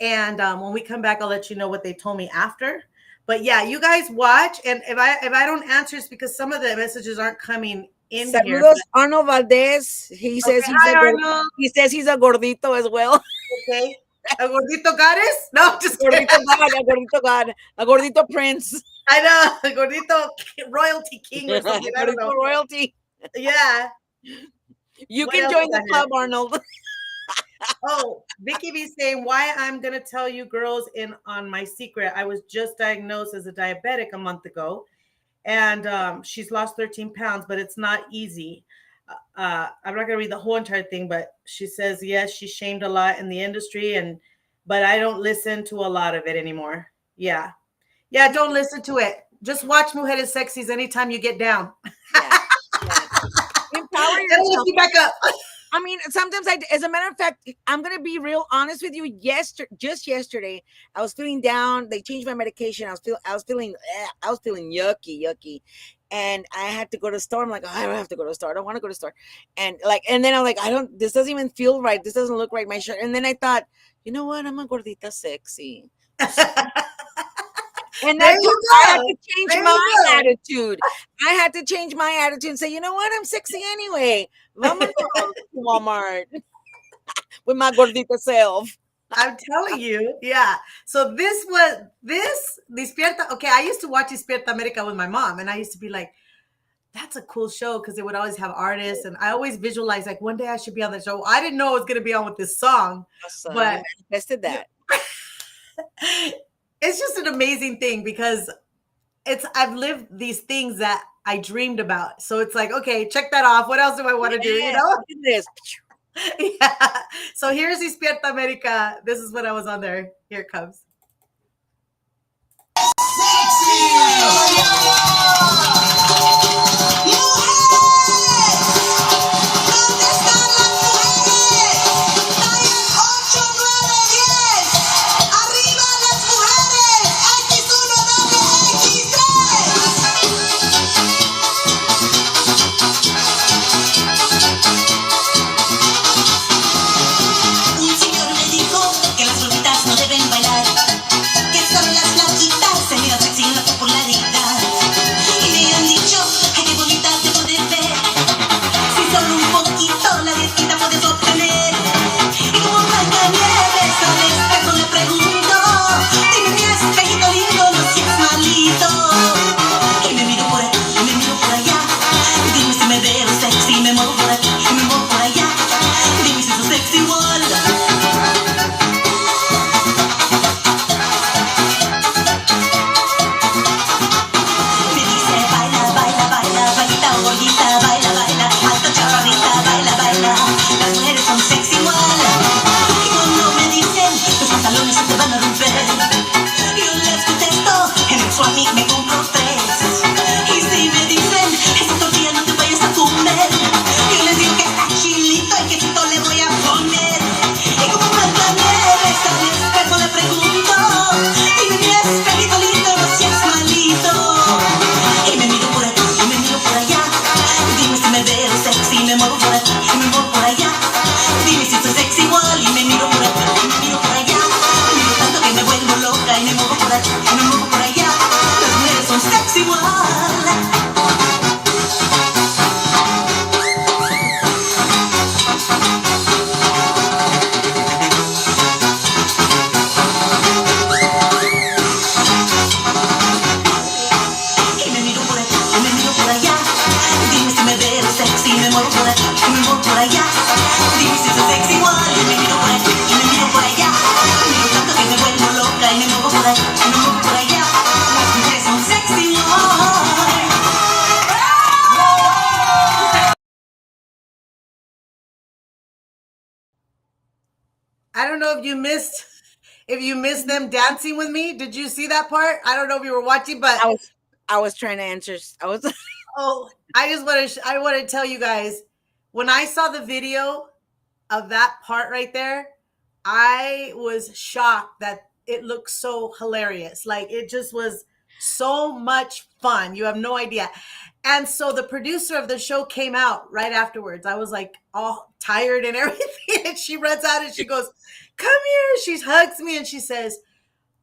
Speaker 3: And when we come back, I'll let you know what they told me after. But yeah, you guys watch. And if I don't answer, it's because some of the messages aren't coming in here.
Speaker 4: Saludos, Arnold Valdez. He says
Speaker 3: Hi, Arnold.
Speaker 4: he says he's a gordito as well.
Speaker 3: Okay. A gordito goddess? No, just kidding.
Speaker 4: Gordito God, a gordito prince.
Speaker 3: I know, a gordito royalty king or something. I don't
Speaker 4: Gordito
Speaker 3: know.
Speaker 4: royalty.
Speaker 3: Yeah.
Speaker 4: You
Speaker 3: What
Speaker 4: can
Speaker 3: else
Speaker 4: join
Speaker 3: is
Speaker 4: the
Speaker 3: on
Speaker 4: club, Arnold.
Speaker 3: Oh, Vicky B saying, why I'm gonna tell you girls in on my secret. I was just diagnosed as a diabetic a month ago, and she's lost 13 pounds, but it's not easy. I'm not gonna read the whole entire thing, but she says yes, she's shamed a lot in the industry, but I don't listen to a lot of it anymore. Yeah, don't listen to it. Just watch Mujeres Sexys anytime you get down.
Speaker 4: Yeah. Empower
Speaker 3: It'll lift
Speaker 4: yourself.
Speaker 3: you back up.
Speaker 4: I mean, sometimes as a matter of fact, I'm going to be real honest with you. Just yesterday, I was feeling down. They changed my medication. I was feeling yucky. And I had to go to the store. I'm like, oh, I don't have to go to the store. I don't want to go to the store. And then I'm like, this doesn't even feel right. This doesn't look right. My shirt. And then I thought, you know what? I'm a gordita sexy. And I had to change my attitude. I had to change my attitude and say, you know what? I'm sexy anyway. Vamos to Walmart with my gordita self.
Speaker 3: I'm telling you, yeah. So this Despierta. Okay, I used to watch Despierta America with my mom, and I used to be like, that's a cool show, because they would always have artists, and I always visualize like one day I should be on the show. I didn't know it was going to be on with this song,
Speaker 4: Awesome.
Speaker 3: but
Speaker 4: Manifested that.
Speaker 3: It's just an amazing thing, because I've lived these things that I dreamed about. So it's like, okay, check that off. What else do I want to do? You know?
Speaker 4: Look at this.
Speaker 3: Yeah. So here's Despierta America. This is what I was on there. Here it comes.
Speaker 1: Un señor me dijo que las gorditas no deben bailar, que solo las flaquitas se miran sexy en la popularidad.
Speaker 3: I don't know if you missed them dancing with me. Did you see that part? I don't know if you were watching, but
Speaker 4: I was trying to answer. I was
Speaker 3: oh, I want to tell you guys, when I saw the video of that part right there, I was shocked that it looked so hilarious. Like it just was so much fun. You have no idea. And so the producer of the show came out right afterwards. I was like all tired and everything. And she runs out and she goes, "Come here." She hugs me and she says,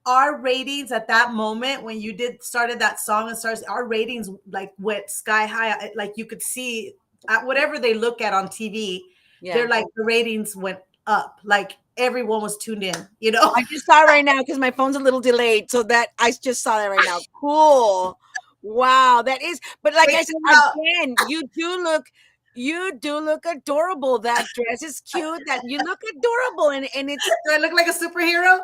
Speaker 3: "Our ratings at that moment when you started that song and starts, our ratings like went sky high. Like you could see at whatever they look at on TV, they're like the ratings went up. Like everyone was tuned in, you know."
Speaker 4: I just saw it right now because my phone's a little delayed. So that I just saw that right now. Cool. Wow, that is. But like
Speaker 3: Wait,
Speaker 4: I said again, you do look adorable. That dress is cute. That you look adorable, and it's
Speaker 3: do I look like a superhero?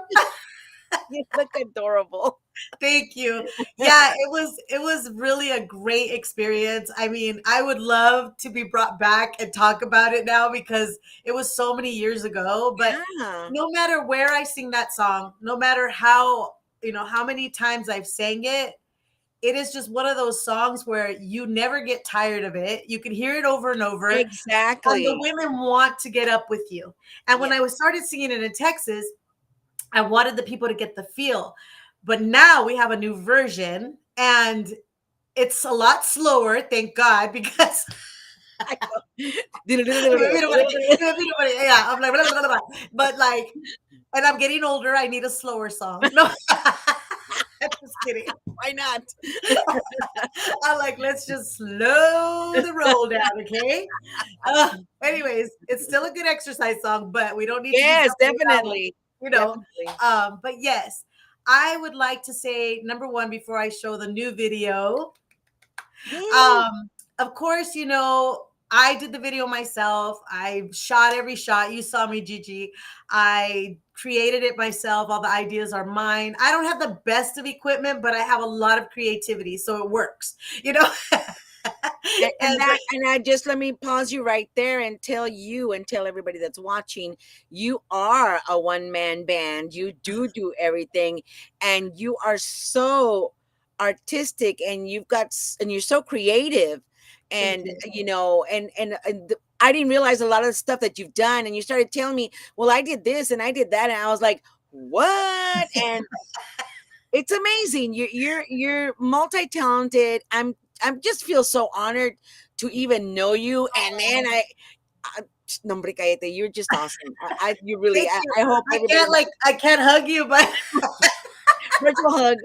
Speaker 4: you look adorable.
Speaker 3: Thank you. Yeah, it was really a great experience. I mean, I would love to be brought back and talk about it now because it was so many years ago. But
Speaker 4: Yeah,
Speaker 3: no matter where I sing that song, no matter how, how many times I've sang it, it is just one of those songs where you never get tired of it. You can hear it over and over. And the
Speaker 4: exactly.
Speaker 3: women want to get up with you. And when
Speaker 4: Yeah.
Speaker 3: I was started singing it in Texas, I wanted the people to get the feel. But now we have a new version and it's a lot slower, thank God, because yeah, I'm like, blah, blah, blah, blah. But like, and I'm getting older, I need a slower song. No, I'm just kidding.
Speaker 4: Why not?
Speaker 3: I'm like, let's just slow the roll down, okay? Anyways, it's still a good exercise song, but we don't need to be
Speaker 4: Yes,
Speaker 3: jumping around,
Speaker 4: definitely.
Speaker 3: you know.
Speaker 4: Definitely.
Speaker 3: But yes, I would like to say number one before I show the new video.
Speaker 4: Yay.
Speaker 3: Of course, I did the video myself. I shot every shot. You saw me, Gigi. I created it myself. All the ideas are mine. I don't have the best of equipment, but I have a lot of creativity, so it works, you know. And
Speaker 4: And I just let me pause you right there and tell you and tell everybody that's watching, you are a one-man band. You do everything, and you are so artistic, and and you're so creative,
Speaker 3: thank
Speaker 4: and
Speaker 3: you.
Speaker 4: I didn't realize a lot of the stuff that you've done, and you started telling me, well, I did this and I did that, and I was like, what? And it's amazing. You're multi-talented. I'm just feel so honored to even know you. And then I nombre cállate, you're just awesome. You really
Speaker 3: Thank you.
Speaker 4: I hope everybody
Speaker 3: I can't hug you, but
Speaker 4: virtual hug.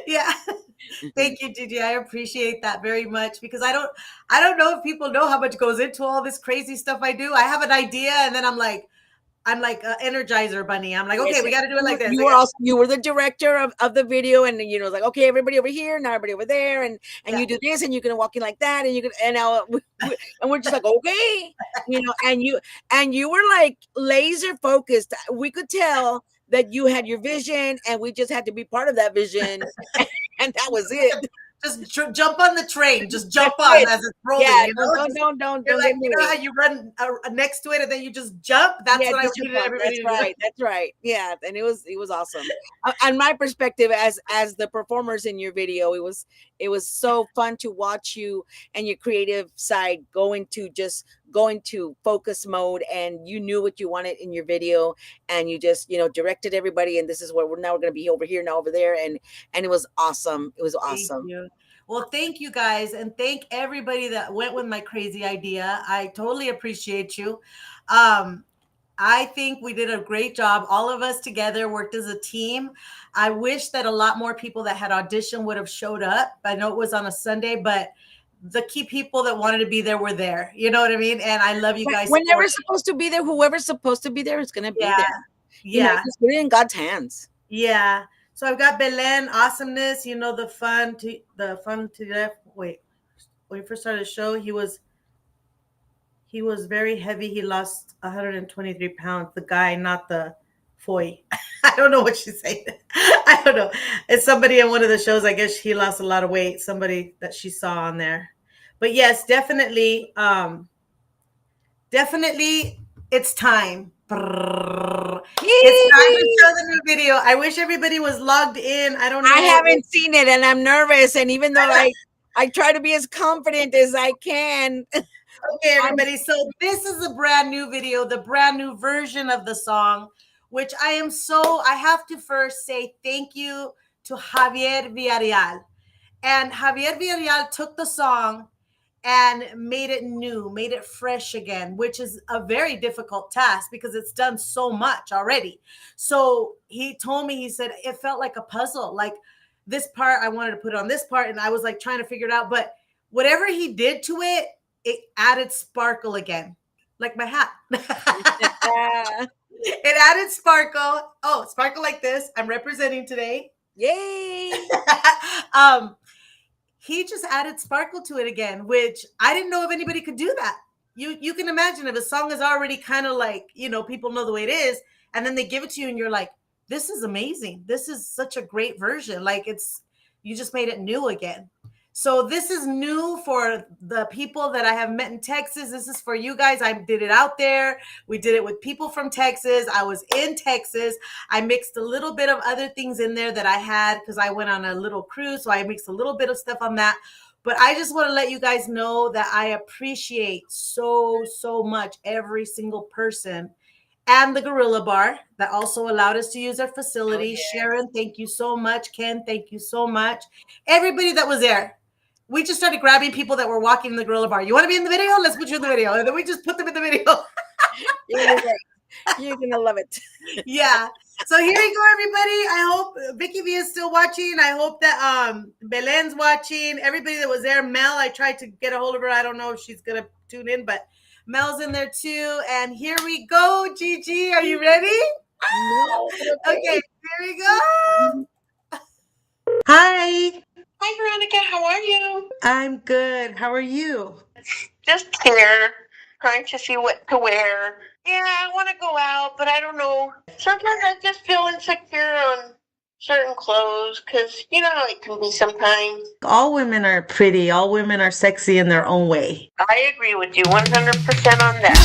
Speaker 3: yeah. Thank you, Gigi. I appreciate that very much because I don't know if people know how much goes into all this crazy stuff I do. I have an idea and then I'm like an Energizer bunny. I'm like, okay,
Speaker 4: Yes,
Speaker 3: we got to do it like this.
Speaker 4: you were the director of the video, and like, okay, everybody over here, now everybody over there, and
Speaker 3: Yeah.
Speaker 4: you do this, and you're gonna walk in like that, and now and we're just like, okay, and you were like laser focused. We could tell that you had your vision, and we just had to be part of that vision, and that was it.
Speaker 3: Just jump on the train. Just jump
Speaker 4: That's
Speaker 3: on
Speaker 4: it.
Speaker 3: as it's rolling.
Speaker 4: Yeah,
Speaker 3: You know?
Speaker 4: don't
Speaker 3: You're
Speaker 4: get
Speaker 3: like,
Speaker 4: me
Speaker 3: how you run next to it and then you just jump? That's
Speaker 4: yeah,
Speaker 3: what I
Speaker 4: just jump
Speaker 3: needed
Speaker 4: on.
Speaker 3: everybody to do.
Speaker 4: That's right. Yeah, and it was awesome. And my perspective as the performers in your video, it was so fun to watch you and your creative side going to focus mode, and you knew what you wanted in your video, and you just directed everybody, and this is where we're going to be over here, now over there, and it was awesome. It was
Speaker 3: Thank
Speaker 4: awesome.
Speaker 3: you. Well, thank you guys, and thank everybody that went with my crazy idea. I totally appreciate you. I think we did a great job. All of us together worked as a team. I wish that a lot more people that had auditioned would have showed up. I know it was on a Sunday, but the key people that wanted to be there were there. You know what I mean? And I love you guys.
Speaker 4: Whenever's supposed to be there, whoever's supposed to be there is going to be
Speaker 3: Yeah.
Speaker 4: there.
Speaker 3: Yeah.
Speaker 4: Just put it in God's hands.
Speaker 3: Yeah. So I've got Belen, awesomeness, the fun to left. Wait, when he first started the show, he was very heavy. He lost 123 pounds. The guy, not the foy. I don't know what she's saying. I don't know. It's somebody in one of the shows. I guess he lost a lot of weight. Somebody that she saw on there. But yes, definitely, definitely it's time. It's time to
Speaker 4: Yay!
Speaker 3: show the new video. I wish everybody was logged in. I don't know.
Speaker 4: I haven't seen it and I'm nervous. And even though I try to be as confident as I can.
Speaker 3: Okay, everybody. So this is a brand new video, the brand new version of the song, which I have to first say thank you to Javier Villarreal. And Javier Villarreal took the song and made it new, made it fresh again, which is a very difficult task because it's done so much already. So he told me, he said, it felt like a puzzle. Like this part, I wanted to put on this part, and I was like trying to figure it out. But whatever he did to it, it added sparkle again, like my hat. It added sparkle. Oh, sparkle like this. I'm representing today.
Speaker 4: Yay!
Speaker 3: He just added sparkle to it again, which I didn't know if anybody could do that. You can imagine if a song is already kind of like, people know the way it is, and then they give it to you and you're like, this is amazing. This is such a great version. Like you just made it new again. So this is new for the people that I have met in Texas. This is for you guys. I did it out there. We did it with people from Texas. I was in Texas. I mixed a little bit of other things in there that I had because I went on a little cruise. So I mixed a little bit of stuff on that. But I just want to let you guys know that I appreciate so, so much every single person and the Gorilla Bar that also allowed us to use our facility. Oh, yeah. Sharon, thank you so much. Ken, thank you so much. Everybody that was there. We just started grabbing people that were walking in the Gorilla Bar. You want to be in the video? Let's put you in the video. And then we just put them in the video.
Speaker 4: You're going to love it.
Speaker 3: Yeah. So here you go, everybody. I hope Vicky V is still watching. I hope that Belen's watching. Everybody that was there. Mel, I tried to get a hold of her. I don't know if she's going to tune in, but Mel's in there too. And here we go, Gigi. Are you ready?
Speaker 4: No.
Speaker 3: Okay, here we go. Hi.
Speaker 7: Hi, Veronica. How are you?
Speaker 3: I'm good. How are you?
Speaker 7: Just here, trying to see what to wear. Yeah, I want to go out, but I don't know. Sometimes I just feel insecure on certain clothes because you know how it can be sometimes.
Speaker 3: All women are pretty. All women are sexy in their own way.
Speaker 7: I agree with you 100% on that.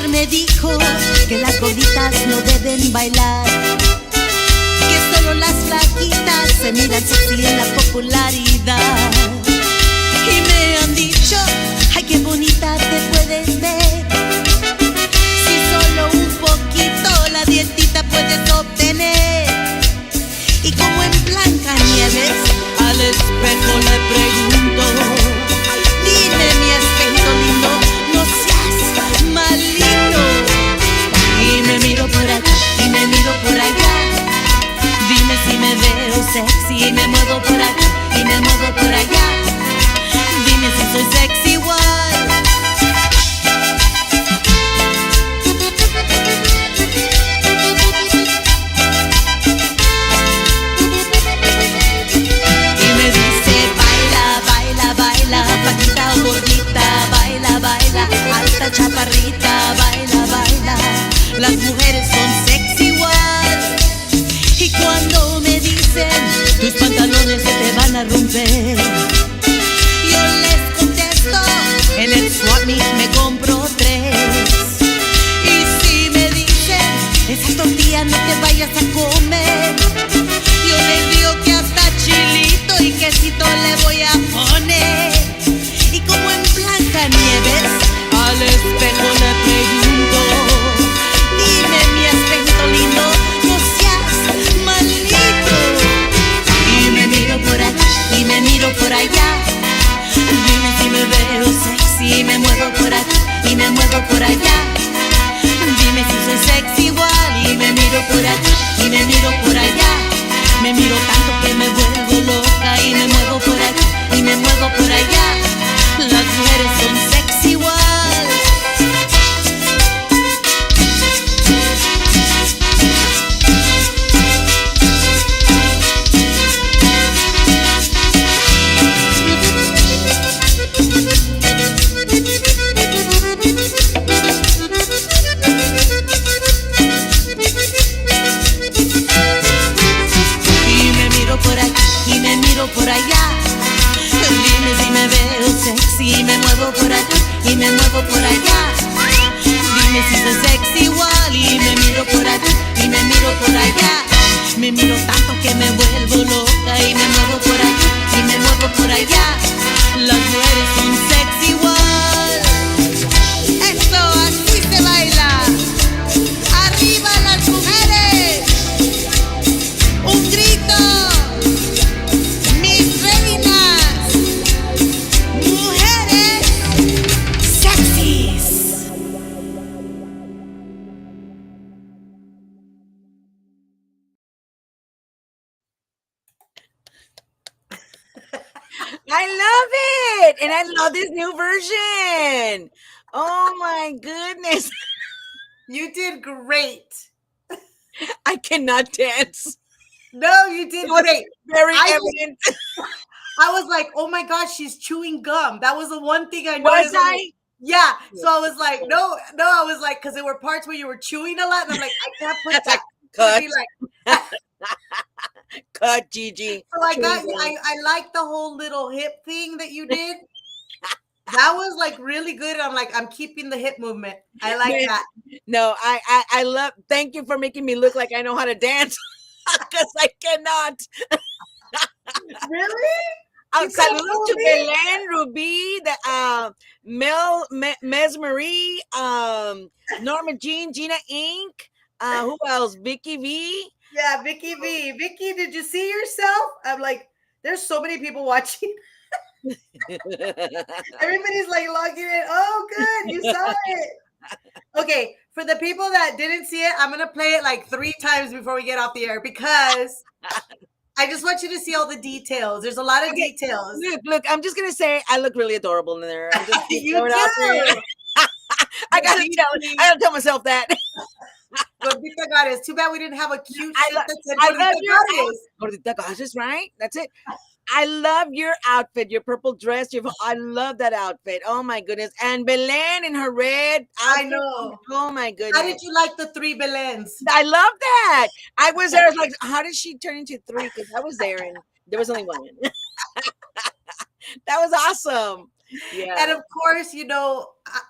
Speaker 1: Me dijo que las gorditas no deben bailar, que solo las flaquitas se miran sexy en la popularidad. Y me han dicho, ay, qué bonita te puedes ver, si solo un poquito la dietita puedes obtener. Y como en Blancanieves al espejo le pregunto, dime mi espejo lindo, no seas malito. Y me miro por aquí y me miro por allá. Dime si me veo sexy y me muevo por aquí y me muevo por allá. Dime si soy sexy igual. Y me dice baila, baila, baila, paquita o gordita, baila, baila, alta chaparrita, baila, baila. Las mujeres son sexy igual. Y cuando me dicen tus pantalones se te van a romper, yo les contesto, en el swap meet me compro 3. Y si me dicen esa tortilla no te vayas a comer, yo les digo que hasta chilito y quesito le voy a poner. Y como en Blancanieves al espejo le pregunto, dime mi espejito lindo, no seas malito. Y me miro por aquí y me miro por allá. Dime si me veo sexy y me muevo por aquí y me muevo por allá. Dime si soy sexy igual. Y me miro por aquí y me miro por allá. Me miro tanto que me vuelvo loca y me muevo por aquí y me muevo por allá. Las mujeres son sexy igual. y me muevo por allá. Dime si soy sexy igual y me miro por aquí y me miro por allá. Me miro tanto que me vuelvo loca y me muevo por aquí y me muevo por allá. Las mujeres son sexy igual. Esto así se baila. Arriba las mujeres. Un grito. Mis reinas. Mujeres sexys.
Speaker 4: I love it. And I love this new version. Oh my goodness.
Speaker 3: You did great.
Speaker 4: I cannot dance.
Speaker 3: No, you did
Speaker 4: It was
Speaker 3: great.
Speaker 4: very
Speaker 3: I
Speaker 4: evident.
Speaker 3: I was like, oh my gosh, she's chewing gum. That was the one thing I
Speaker 4: Was
Speaker 3: noticed. I'm like,
Speaker 4: I?
Speaker 3: yeah. So I was like, no, I was like, because there were parts where you were chewing a lot, and I'm like, I can't put that.
Speaker 4: Cut.
Speaker 3: Be like,
Speaker 4: Cut, Gigi.
Speaker 3: so I got,
Speaker 4: Chewing gum.
Speaker 3: I like the whole little hip thing that you did. That was like really good. I'm like, I'm keeping the hip movement. I like
Speaker 4: Man,
Speaker 3: that.
Speaker 4: No, I love. Thank you for making me look like I know how to dance, because I cannot.
Speaker 3: Really? You couldn't
Speaker 4: Saludos
Speaker 3: fool
Speaker 4: to
Speaker 3: me?
Speaker 4: Belen, Ruby, Mesmarie, Norma Jean, Gina Inc. Who else? Vicky V.
Speaker 3: Yeah, Vicky V. Vicky, did you see yourself? I'm like, there's so many people watching. Everybody's like logging in. Oh, good. You saw it. Okay. For the people that didn't see it, I'm going to play it like 3 times before we get off the air because I just want you to see all the details. There's a lot of details.
Speaker 4: Look, I'm just gonna say I look really adorable in there. I'm just
Speaker 3: You
Speaker 4: throw it out there.
Speaker 3: do.
Speaker 4: I gotta tell myself that.
Speaker 3: Gordita Goddess. Too bad we didn't have a cute
Speaker 4: I
Speaker 3: shirt
Speaker 4: lo-
Speaker 3: that said
Speaker 4: I love
Speaker 3: Gordita
Speaker 4: your
Speaker 3: Goddess.
Speaker 4: Gordita Goddess, right? That's it. I love your outfit, your purple dress. I love that outfit. Oh my goodness. And Belen in her red outfit.
Speaker 3: I know.
Speaker 4: Oh my goodness.
Speaker 3: How did you like the 3 Belens?
Speaker 4: I love that. I was there. I was like, how did she turn into 3? Because I was there and there was only 1. That was awesome. Yeah.
Speaker 3: And of course, you know,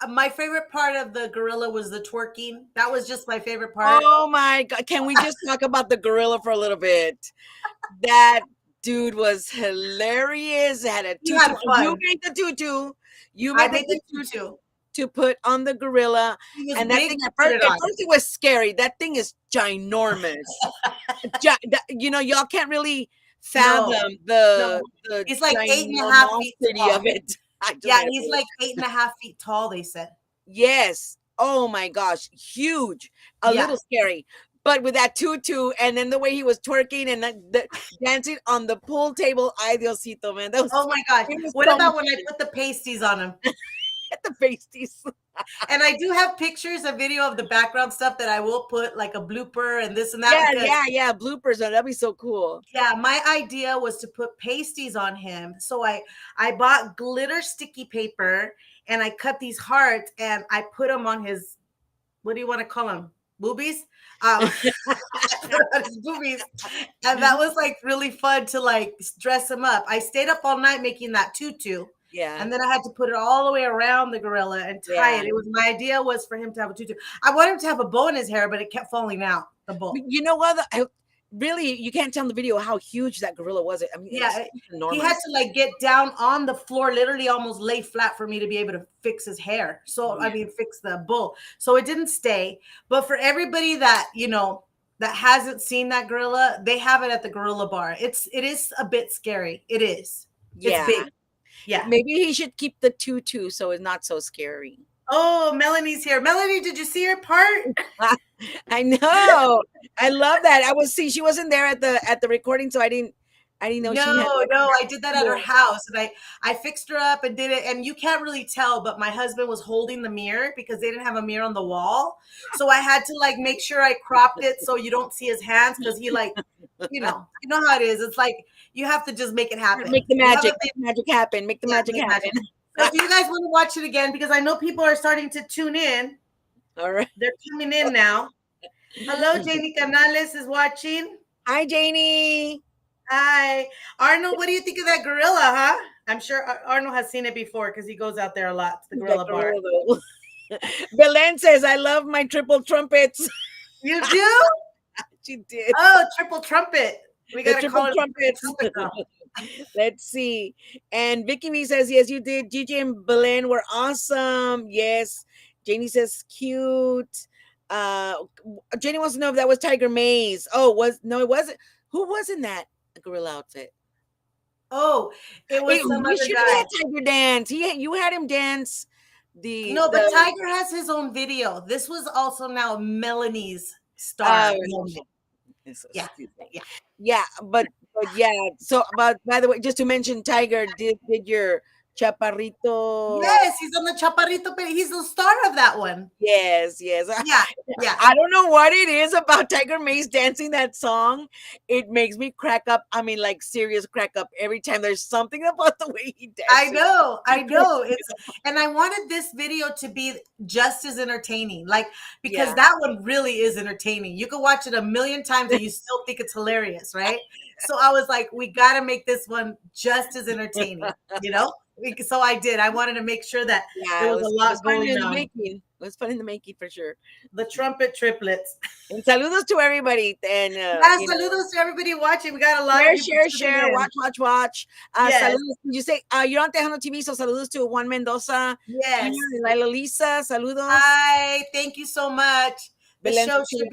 Speaker 3: my favorite part of the gorilla was the twerking. That was just my favorite part.
Speaker 4: Oh my God. Can we just talk about the gorilla for a little bit? That dude was hilarious. It had a tutu.
Speaker 3: You had fun.
Speaker 4: You made the tutu. You
Speaker 3: I
Speaker 4: made
Speaker 3: made
Speaker 4: the
Speaker 3: the
Speaker 4: tutu
Speaker 3: tutu.
Speaker 4: to put on the gorilla.
Speaker 3: He was
Speaker 4: And that
Speaker 3: big
Speaker 4: thing
Speaker 3: to
Speaker 4: at
Speaker 3: put it on.
Speaker 4: first it was scary. That thing is ginormous. You know, y'all can't really fathom the
Speaker 3: He's like 8.5 feet
Speaker 4: ginormosity
Speaker 3: tall.
Speaker 4: of it.
Speaker 3: Yeah, he's like 8.5 feet tall, they said.
Speaker 4: Yes. Oh my gosh. Huge. A
Speaker 3: Yeah.
Speaker 4: little scary. But with that tutu and then the way he was twerking and the dancing on the pool table, ay Diosito, man. That was
Speaker 3: Oh my gosh.
Speaker 4: it was
Speaker 3: What
Speaker 4: so
Speaker 3: about when
Speaker 4: much
Speaker 3: I put the pasties on him?
Speaker 4: at the pasties.
Speaker 3: And I do have pictures, a video of the background stuff that I will put like a blooper and this and that.
Speaker 4: Yeah. Bloopers. That'd be so cool.
Speaker 3: Yeah, my idea was to put pasties on him. So I bought glitter sticky paper and I cut these hearts and I put them on his, what do you want to call them? Boobies? I put on his boobies. And that was like really fun to like dress him up. I stayed up all night making that tutu.
Speaker 4: Yeah.
Speaker 3: And then I had to put it all the way around the gorilla and tie it. It was my idea was for him to have a tutu. I wanted him to have a bow in his hair, but it kept falling out, the bow.
Speaker 4: You know what? Really, you can't tell in the video how huge that gorilla was. I mean,
Speaker 3: Yeah,
Speaker 4: it's enormous.
Speaker 3: he had to like get down on the floor, literally almost lay flat for me to be able to fix his hair. So I mean, fix the bull. So it didn't stay. But for everybody that that hasn't seen that gorilla, they have it at the gorilla bar. It is a bit scary. It is.
Speaker 4: Yeah.
Speaker 3: It's big. Yeah.
Speaker 4: Maybe he should keep the tutu so it's not so scary.
Speaker 3: Oh, Melanie's here. Melanie, did you see her part?
Speaker 4: I know. I love that. She wasn't there at the recording, so I didn't know she had
Speaker 3: No, I did that at her house and I fixed her up and did it. And you can't really tell, but my husband was holding the mirror because they didn't have a mirror on the wall. So I had to like make sure I cropped it so you don't see his hands because he like, you know how it is. It's like you have to just make it happen.
Speaker 4: Make the magic happen. Make the magic happen.
Speaker 3: So if you guys want to watch it again, because I know people are starting to tune in.
Speaker 4: All right.
Speaker 3: They're coming in now. Hello, Janie Canales is watching.
Speaker 4: Hi, Janie.
Speaker 3: Hi. Arnold, what do you think of that gorilla, huh? I'm sure Arnold has seen it before because he goes out there a lot to the
Speaker 4: The
Speaker 3: gorilla bar.
Speaker 4: gorilla. Belen says, I love my triple trumpets.
Speaker 3: You do?
Speaker 4: She did.
Speaker 3: Oh, triple trumpet. We
Speaker 4: The
Speaker 3: got to call
Speaker 4: triple
Speaker 3: it
Speaker 4: trumpets.
Speaker 3: trumpet girl.
Speaker 4: Let's see. And Vicky B says, yes, you did. Gigi and Belen were awesome. Yes. Janie says, cute. Jenny wants to know if that was Tiger Mays. Oh, it wasn't. Who was in that gorilla outfit?
Speaker 3: Oh, it was some
Speaker 4: We
Speaker 3: other
Speaker 4: should
Speaker 3: guy.
Speaker 4: have Tiger dance. You had him dance.
Speaker 3: But Tiger has his own video. This was also now Melanie's star moment. Yeah.
Speaker 4: Yeah, but yeah. So, but by the way, just to mention, Tiger did your Chaparrito.
Speaker 3: Yes, he's on the Chaparrito, but he's the star of that one.
Speaker 4: Yes.
Speaker 3: Yeah.
Speaker 4: I don't know what it is about Tiger Mays dancing that song. It makes me crack up. I mean, like serious crack up every time. There's something about the way he dances.
Speaker 3: I know. And I wanted this video to be just as entertaining, because that one really is entertaining. You can watch it a million times and you still think it's hilarious, right? So I was like, we got to make this one just as entertaining, So I did. I wanted to make sure that there was a lot going on.
Speaker 4: It was fun in the making for sure.
Speaker 3: The trumpet triplets.
Speaker 4: And saludos to everybody. And
Speaker 3: saludos to everybody watching. We got a lot of
Speaker 4: share, watch.
Speaker 3: Yes.
Speaker 4: Saludos. You say you're on Tejano TV, so saludos to Juan Mendoza.
Speaker 3: Yes.
Speaker 4: Laila Lisa, saludos.
Speaker 3: Hi, thank you so much. The show should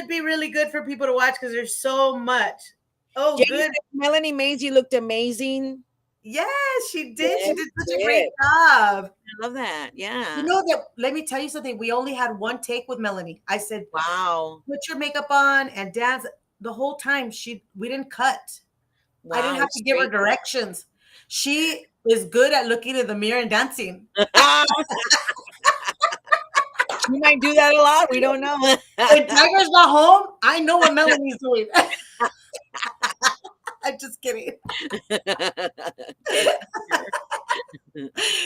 Speaker 3: be really good for people to watch because there's so much. Oh,
Speaker 4: Jane
Speaker 3: good.
Speaker 4: Melanie Mays, you looked amazing.
Speaker 3: Yes, she did.
Speaker 4: Yes,
Speaker 3: she did such a great job.
Speaker 4: I love that. Yeah.
Speaker 3: Let me tell you something. We only had one take with Melanie. I said,
Speaker 4: wow,
Speaker 3: put your makeup on and dance. The whole time we didn't cut. Wow, I didn't have to give her directions. She is good at looking in the mirror and dancing.
Speaker 4: You might do that a lot. We don't know.
Speaker 3: When Tiger's not home, I know what Melanie's doing. I'm just kidding.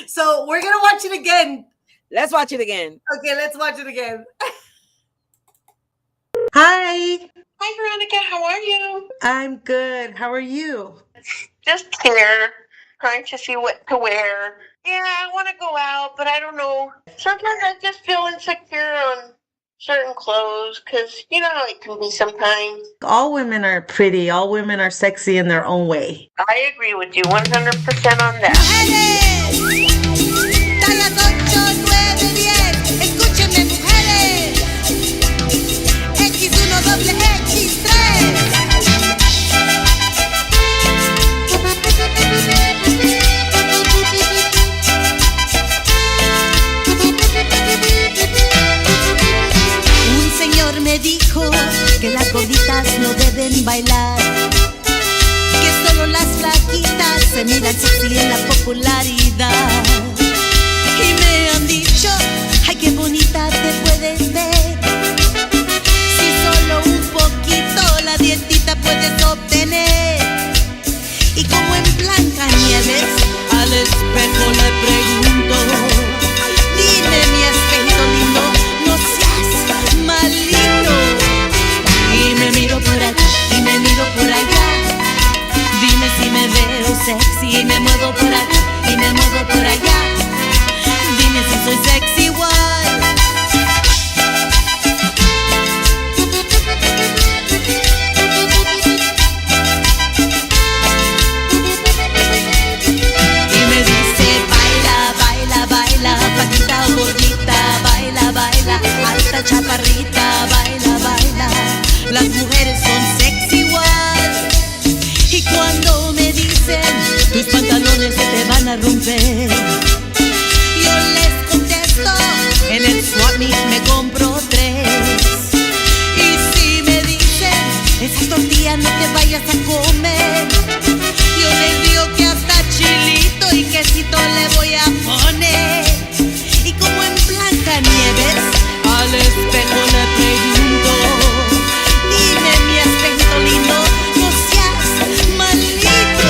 Speaker 3: So we're gonna watch it again.
Speaker 4: Let's watch it again.
Speaker 3: Okay, let's watch it again. Hi.
Speaker 7: Hi, Veronica. How are you?
Speaker 3: I'm good. How are you?
Speaker 7: Just here, trying to see what to wear. Yeah, I want to go out, but I don't know. Sometimes I just feel insecure on certain clothes because you know how it can be sometimes.
Speaker 3: All women are pretty. All women are sexy in their own way.
Speaker 7: I agree with you 100% on that.
Speaker 1: Tallas 8, 9, 10. Escúchenme, mujeres. X1 doble X3. Un señor me dijo que las gorditas no deben bailar, que solo las flaquitas se miran sexy en la popularidad. Y me han dicho, ay, qué bonita te puedes ver, si solo un poquito la dietita puedes obtener. Y como en Blancanieves al espejo le pregunto, dime mi espejito lindo, no seas malito. Y me miro por aquí y me miro por allá, dime si me veo sexy y me muevo por aquí y me muevo por allá, dime si soy sexy igual. Y me dice baila, baila, baila, paquita o gordita, baila, baila, alta chaparrita, baila, baila, las mujeres son sexy igual. Y cuando me dicen tus pantalones se te van a romper, yo les contesto, en el swap meet me compro 3. Y si me dicen esas tortillas no te vayas a comer, yo les digo que hasta chilito y quesito le voy a poner. Y como en Blancanieves al espejo le pregunto, dime mi espejito lindo, no seas malito.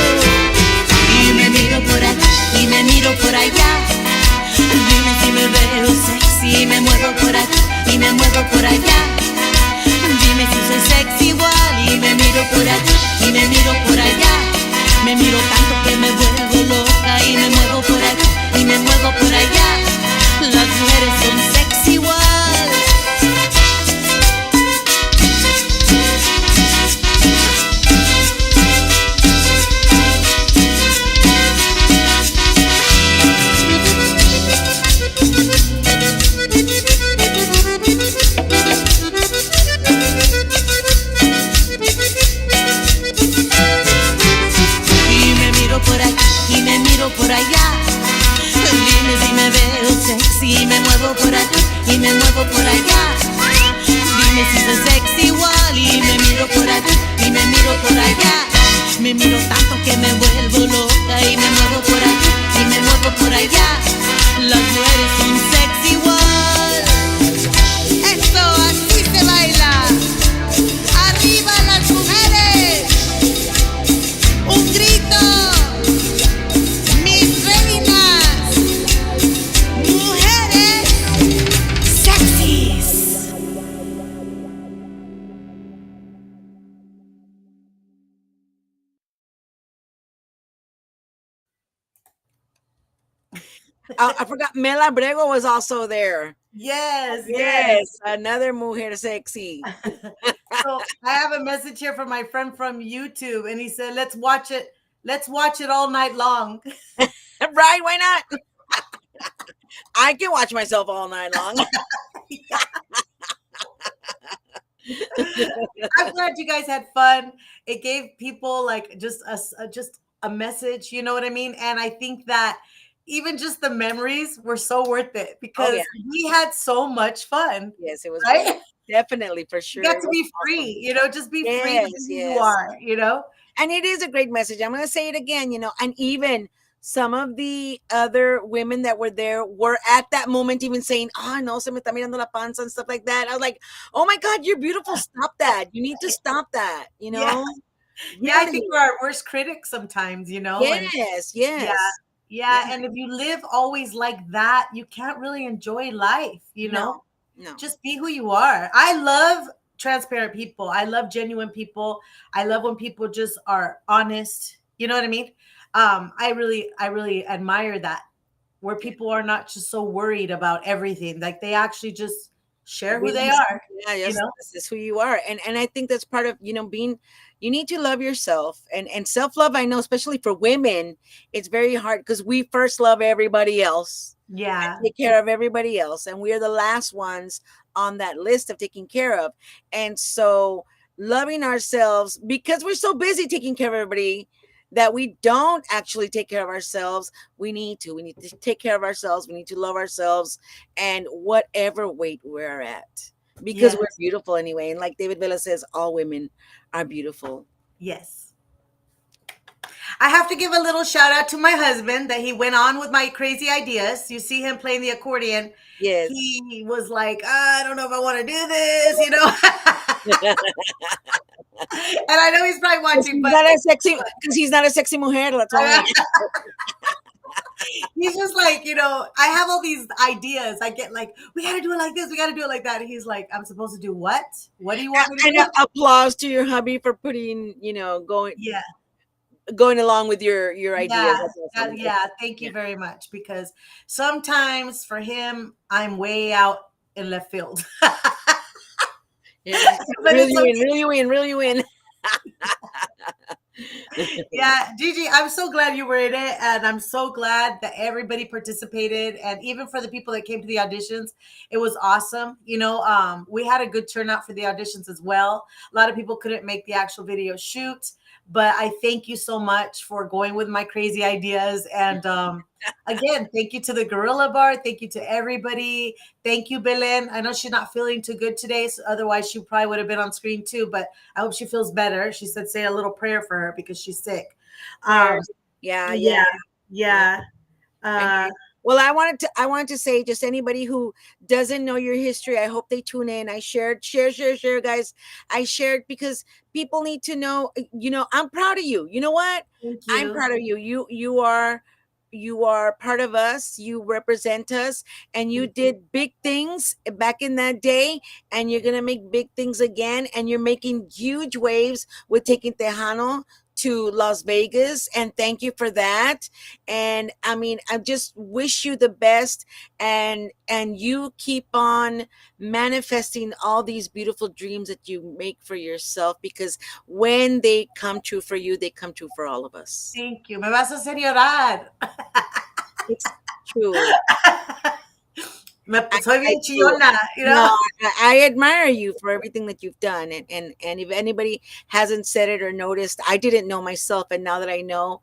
Speaker 1: Y me miro por aquí y me miro por allá, dime si me veo sexy y me muevo por aquí y me muevo por allá, dime si soy sexy igual. Y me miro por aquí y me miro por allá, me miro tanto que me vuelvo y me muevo por allá. Dime si soy sexy igual y me miro por aquí y me miro por allá. Me miro tanto que me vuelvo loca y me muevo por aquí y me muevo por allá. Las mujeres son sexy igual. Esto así se baila. Arriba las mujeres. Un grito. Mis reinas. Mujeres sexys.
Speaker 4: I forgot Mel Abrego was also there.
Speaker 3: Yes, yes.
Speaker 4: Yes, another mujer sexy.
Speaker 3: So I have a message here from my friend from YouTube, and he said, "Let's watch it. Let's watch it all night long."
Speaker 4: Right? Why not? I can watch myself all night long.
Speaker 3: I'm glad you guys had fun. It gave people like just a message, you know what I mean? And I think that even just the memories were so worth it
Speaker 4: Oh
Speaker 3: because
Speaker 4: yeah,
Speaker 3: we had so much fun,
Speaker 4: yes, it was
Speaker 3: right?
Speaker 4: fun. Definitely, for
Speaker 3: You
Speaker 4: sure.
Speaker 3: got
Speaker 4: It
Speaker 3: to
Speaker 4: was
Speaker 3: be
Speaker 4: awesome.
Speaker 3: free, you know, just be free to
Speaker 4: Yes,
Speaker 3: be who you
Speaker 4: yes.
Speaker 3: are, you know?
Speaker 4: And it is a great message. I'm going to say it again, and even some of the other women that were there were at that moment even saying, "Ah, no, se me está mirando la panza," and stuff like that. I was like, "Oh my God, you're beautiful. Stop that. You need to stop that."
Speaker 3: Yeah. Yeah, I think
Speaker 4: Really.
Speaker 3: we're our worst critics sometimes, you know? And
Speaker 4: Yes,
Speaker 3: yeah,
Speaker 4: yes.
Speaker 3: yeah.
Speaker 4: Yeah.
Speaker 3: And if you live always like that, you can't really enjoy life, you know?
Speaker 4: No, no.
Speaker 3: Just be who you are. I love transparent people. I love genuine people. I love when people just are honest. You know what I mean? I really admire that where
Speaker 4: Yeah.
Speaker 3: people are not just so worried about everything. Like they actually just share who they
Speaker 4: Really,
Speaker 3: are,
Speaker 4: yeah,
Speaker 3: you
Speaker 4: yes,
Speaker 3: know?
Speaker 4: this is who you are. And I think that's part of, being, you need to love yourself, and self-love. I know, especially for women, it's very hard because we first love everybody else
Speaker 3: Yeah.
Speaker 4: and take care of everybody else, and we are the last ones on that list of taking care of. And so loving ourselves, because we're so busy taking care of everybody, that we don't actually take care of ourselves. We need to take care of ourselves. We need to love ourselves, and whatever weight we're at, because
Speaker 3: Yes.
Speaker 4: we're beautiful anyway. And like David Villa says, all women are beautiful.
Speaker 3: Yes. I have to give a little shout out to my husband that he went on with my crazy ideas. You see him playing the accordion.
Speaker 4: Yes.
Speaker 3: He was like, I don't know if I want to do this, you know. And I know he's probably watching, but
Speaker 4: Because he's not a sexy mujer. That's why.
Speaker 3: he's just like, I have all these ideas. I get like, we got to do it like this. We got to do it like that. And he's like, I'm supposed to do what? What do you want me to
Speaker 4: And
Speaker 3: do?
Speaker 4: applause to your hubby for putting,
Speaker 3: Yeah.
Speaker 4: going along with your ideas.
Speaker 3: Yeah.
Speaker 4: That's awesome.
Speaker 3: Yeah. Thank you very much. Because sometimes for him, I'm way out in left field.
Speaker 4: Yeah.
Speaker 3: But
Speaker 4: Reel
Speaker 3: it's
Speaker 4: you
Speaker 3: okay.
Speaker 4: in, reel you in, reel you in.
Speaker 3: Yeah, Gigi, I'm so glad you were in it, and I'm so glad that everybody participated, and even for the people that came to the auditions, it was awesome. We had a good turnout for the auditions as well. A lot of people couldn't make the actual video shoot, but I thank you so much for going with my crazy ideas. And again, thank you to the Gorilla Bar. Thank you to everybody. Thank you, Belen. I know she's not feeling too good today, so otherwise she probably would have been on screen too, but I hope she feels better. She said say a little prayer for her because she's sick.
Speaker 4: Prayers. Yeah, yeah.
Speaker 3: Yeah.
Speaker 4: Okay. Well, I wanted to say, just anybody who doesn't know your history, I hope they tune in. I share, guys. I shared because people need to know. I'm proud of you. You know what?
Speaker 3: Thank
Speaker 4: I'm
Speaker 3: you.
Speaker 4: proud of you. You are part of us. You represent us, and you did big things back in that day, and you're gonna make big things again. And you're making huge waves with taking Tejano to Las Vegas, and thank you for that. And I mean, I just wish you the best, and you keep on manifesting all these beautiful dreams that you make for yourself, because when they come true for you, they come true for all of us.
Speaker 3: Thank you. Me vas a hacer llorar.
Speaker 4: It's true.
Speaker 3: Soy
Speaker 4: I
Speaker 3: bien
Speaker 4: do.
Speaker 3: chillona,
Speaker 4: No, I admire you for everything that you've done. And if anybody hasn't said it or noticed, I didn't know myself. And now that I know,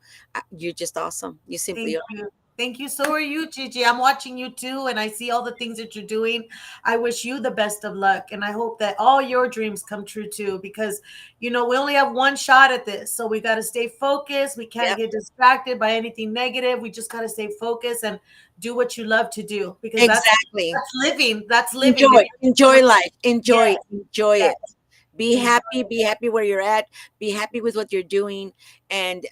Speaker 4: you're just awesome. You simply
Speaker 3: Thank
Speaker 4: are.
Speaker 3: you. Thank you. So are you, Gigi. I'm watching you too, and I see all the things that you're doing. I wish you the best of luck, and I hope that all your dreams come true too, because, we only have one shot at this. So we got to stay focused. We can't get distracted by anything negative. We just got to stay focused and do what you love to do, because
Speaker 4: Exactly.
Speaker 3: that's living. That's living.
Speaker 4: Enjoy life. Enjoy
Speaker 3: Yes.
Speaker 4: it. Be happy where you're at. Be happy with what you're doing, and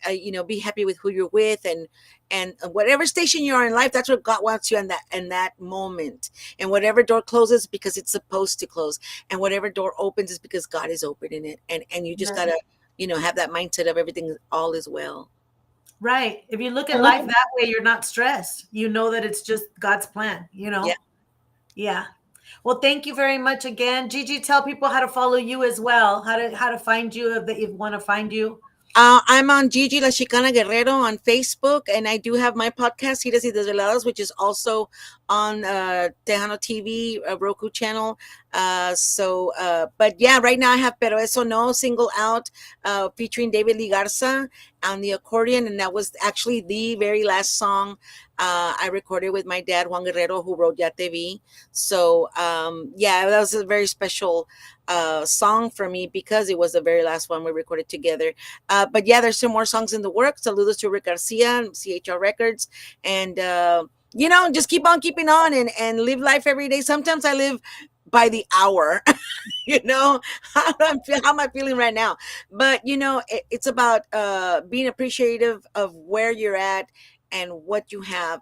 Speaker 4: be happy with who you're with, and whatever station you are in life, that's where God wants you in that moment. And whatever door closes, because it's supposed to close, and whatever door opens is because God is opening it. And you just gotta have that mindset of everything all is well.
Speaker 3: Right. If you look at life that way, you're not stressed. You know that it's just God's plan. Yeah. Well, thank you very much again. Gigi, tell people how to follow you as well. How to find you if they want to find you.
Speaker 4: I'm on Gigi La Chicana Guerrero on Facebook, and I do have my podcast, Giras y Desveladas, which is also on Tejano TV, Roku channel. But yeah, right now I have Pero Eso No single out featuring David Lee Garza on the accordion, and that was actually the very last song I recorded with my dad, Juan Guerrero, who wrote Ya Te Vi. So that was a very special song for me because it was the very last one we recorded together. But yeah, there's some more songs in the works. Saludos to Rick Garcia, CHR Records, and just keep on keeping on and live life every day. Sometimes I live by the hour. How am I feeling right now? But it's about being appreciative of where you're at and what you have,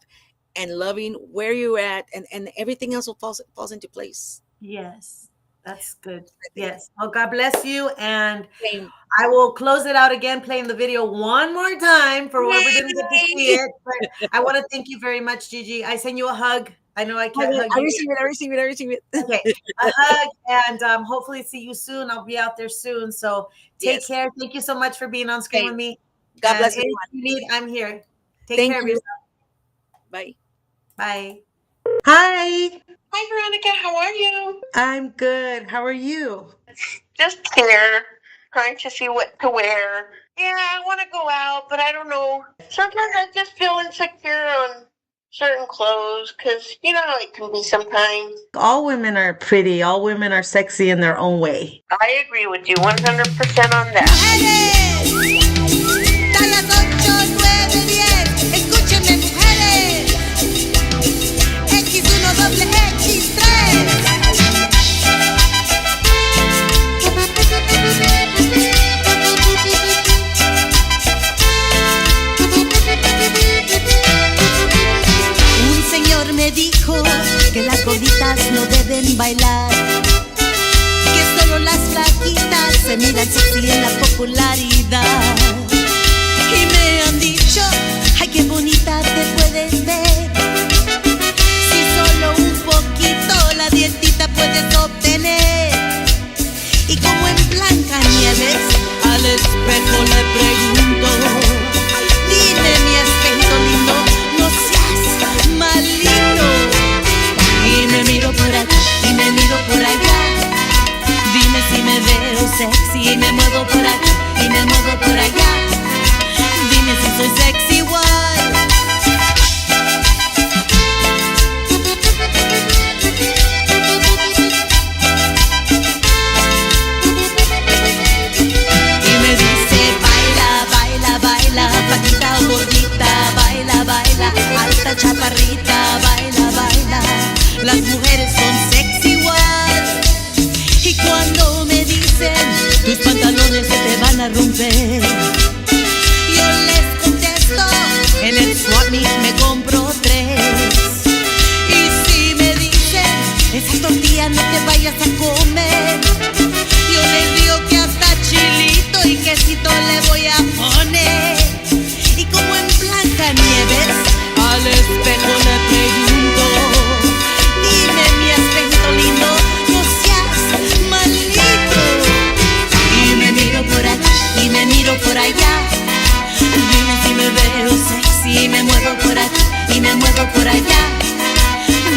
Speaker 4: and loving where you're at, and everything else will falls into place.
Speaker 3: Yes, that's good. Yes. Well, God bless you, and
Speaker 4: Same.
Speaker 3: I will close it out again, playing the video one more time for whoever didn't get to see it. But I want to thank you very much, Gigi. I send you a hug. I know I can't hug you.
Speaker 4: I receive it.
Speaker 3: Okay, a hug, and hopefully see you soon. I'll be out there soon. So take care. Thank you so much for being on screen with me.
Speaker 4: God bless
Speaker 3: you.
Speaker 4: everyone.
Speaker 3: If you need, I'm here. Take
Speaker 4: Thank
Speaker 3: care of
Speaker 4: you.
Speaker 3: yourself.
Speaker 4: Bye.
Speaker 3: Bye.
Speaker 6: Hi,
Speaker 7: Hi, Veronica. How are you?
Speaker 6: I'm good. How are you?
Speaker 7: Just here, trying to see what to wear. Yeah, I want to go out, but I don't know. Sometimes I just feel insecure on certain clothes because you know how it can be sometimes.
Speaker 6: All women are pretty. All women are sexy in their own way.
Speaker 7: I agree with you 100% on that.
Speaker 1: Tallas 8, 9, 10. Escúchenme, mujeres. X1 doble X3. Un señor me dijo que las gorditas no deben bailar, que solo las flaquitas se miran sexy en la popularidad. Y me han dicho, ay, qué bonita te puedes ver, si solo un poquito la dietita puedes obtener. Y como en Blancanieves al espejo le pregunto, dime mi espejito lindo, no seas malito. Y me miro por acá y me miro por allá, dime si me veo sexy y me muevo por acá y me muevo por allá, dime si soy sexy igual. Y me dice, baila, baila, baila, flaquita o gordita, baila, baila, alta, chaparrita, baila, baila, las mujeres son sexy igual. Y cuando me dicen, tus pantalones se te van a romper, yo les contesto, en el swap meet me compro 3. Y si me dicen, esas tortillas no te vayas a comer, yo les digo que hasta chilito y quesito le voy a poner. Y como en Blancanieves al espejo le pregunto, dime mi espejito lindo, no seas malito. Y me miro por acá y me miro por allá, dime si me veo sexy y me muevo por acá y me muevo por allá,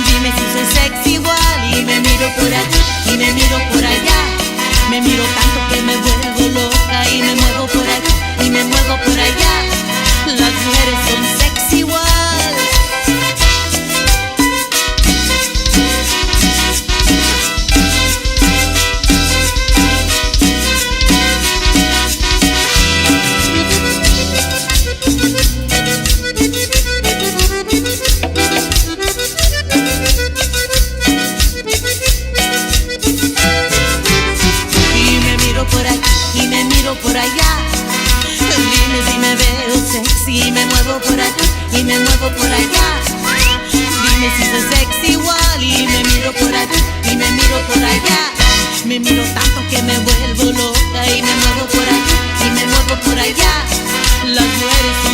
Speaker 1: dime si soy sexy igual. Y me miro por acá y me miro por allá, me miro tanto que me vuelvo loca y me muevo por acá y me muevo por allá, las mujeres son sexy igual. que me vuelvo loca y me muevo por aquí y me muevo por allá. Las mujeres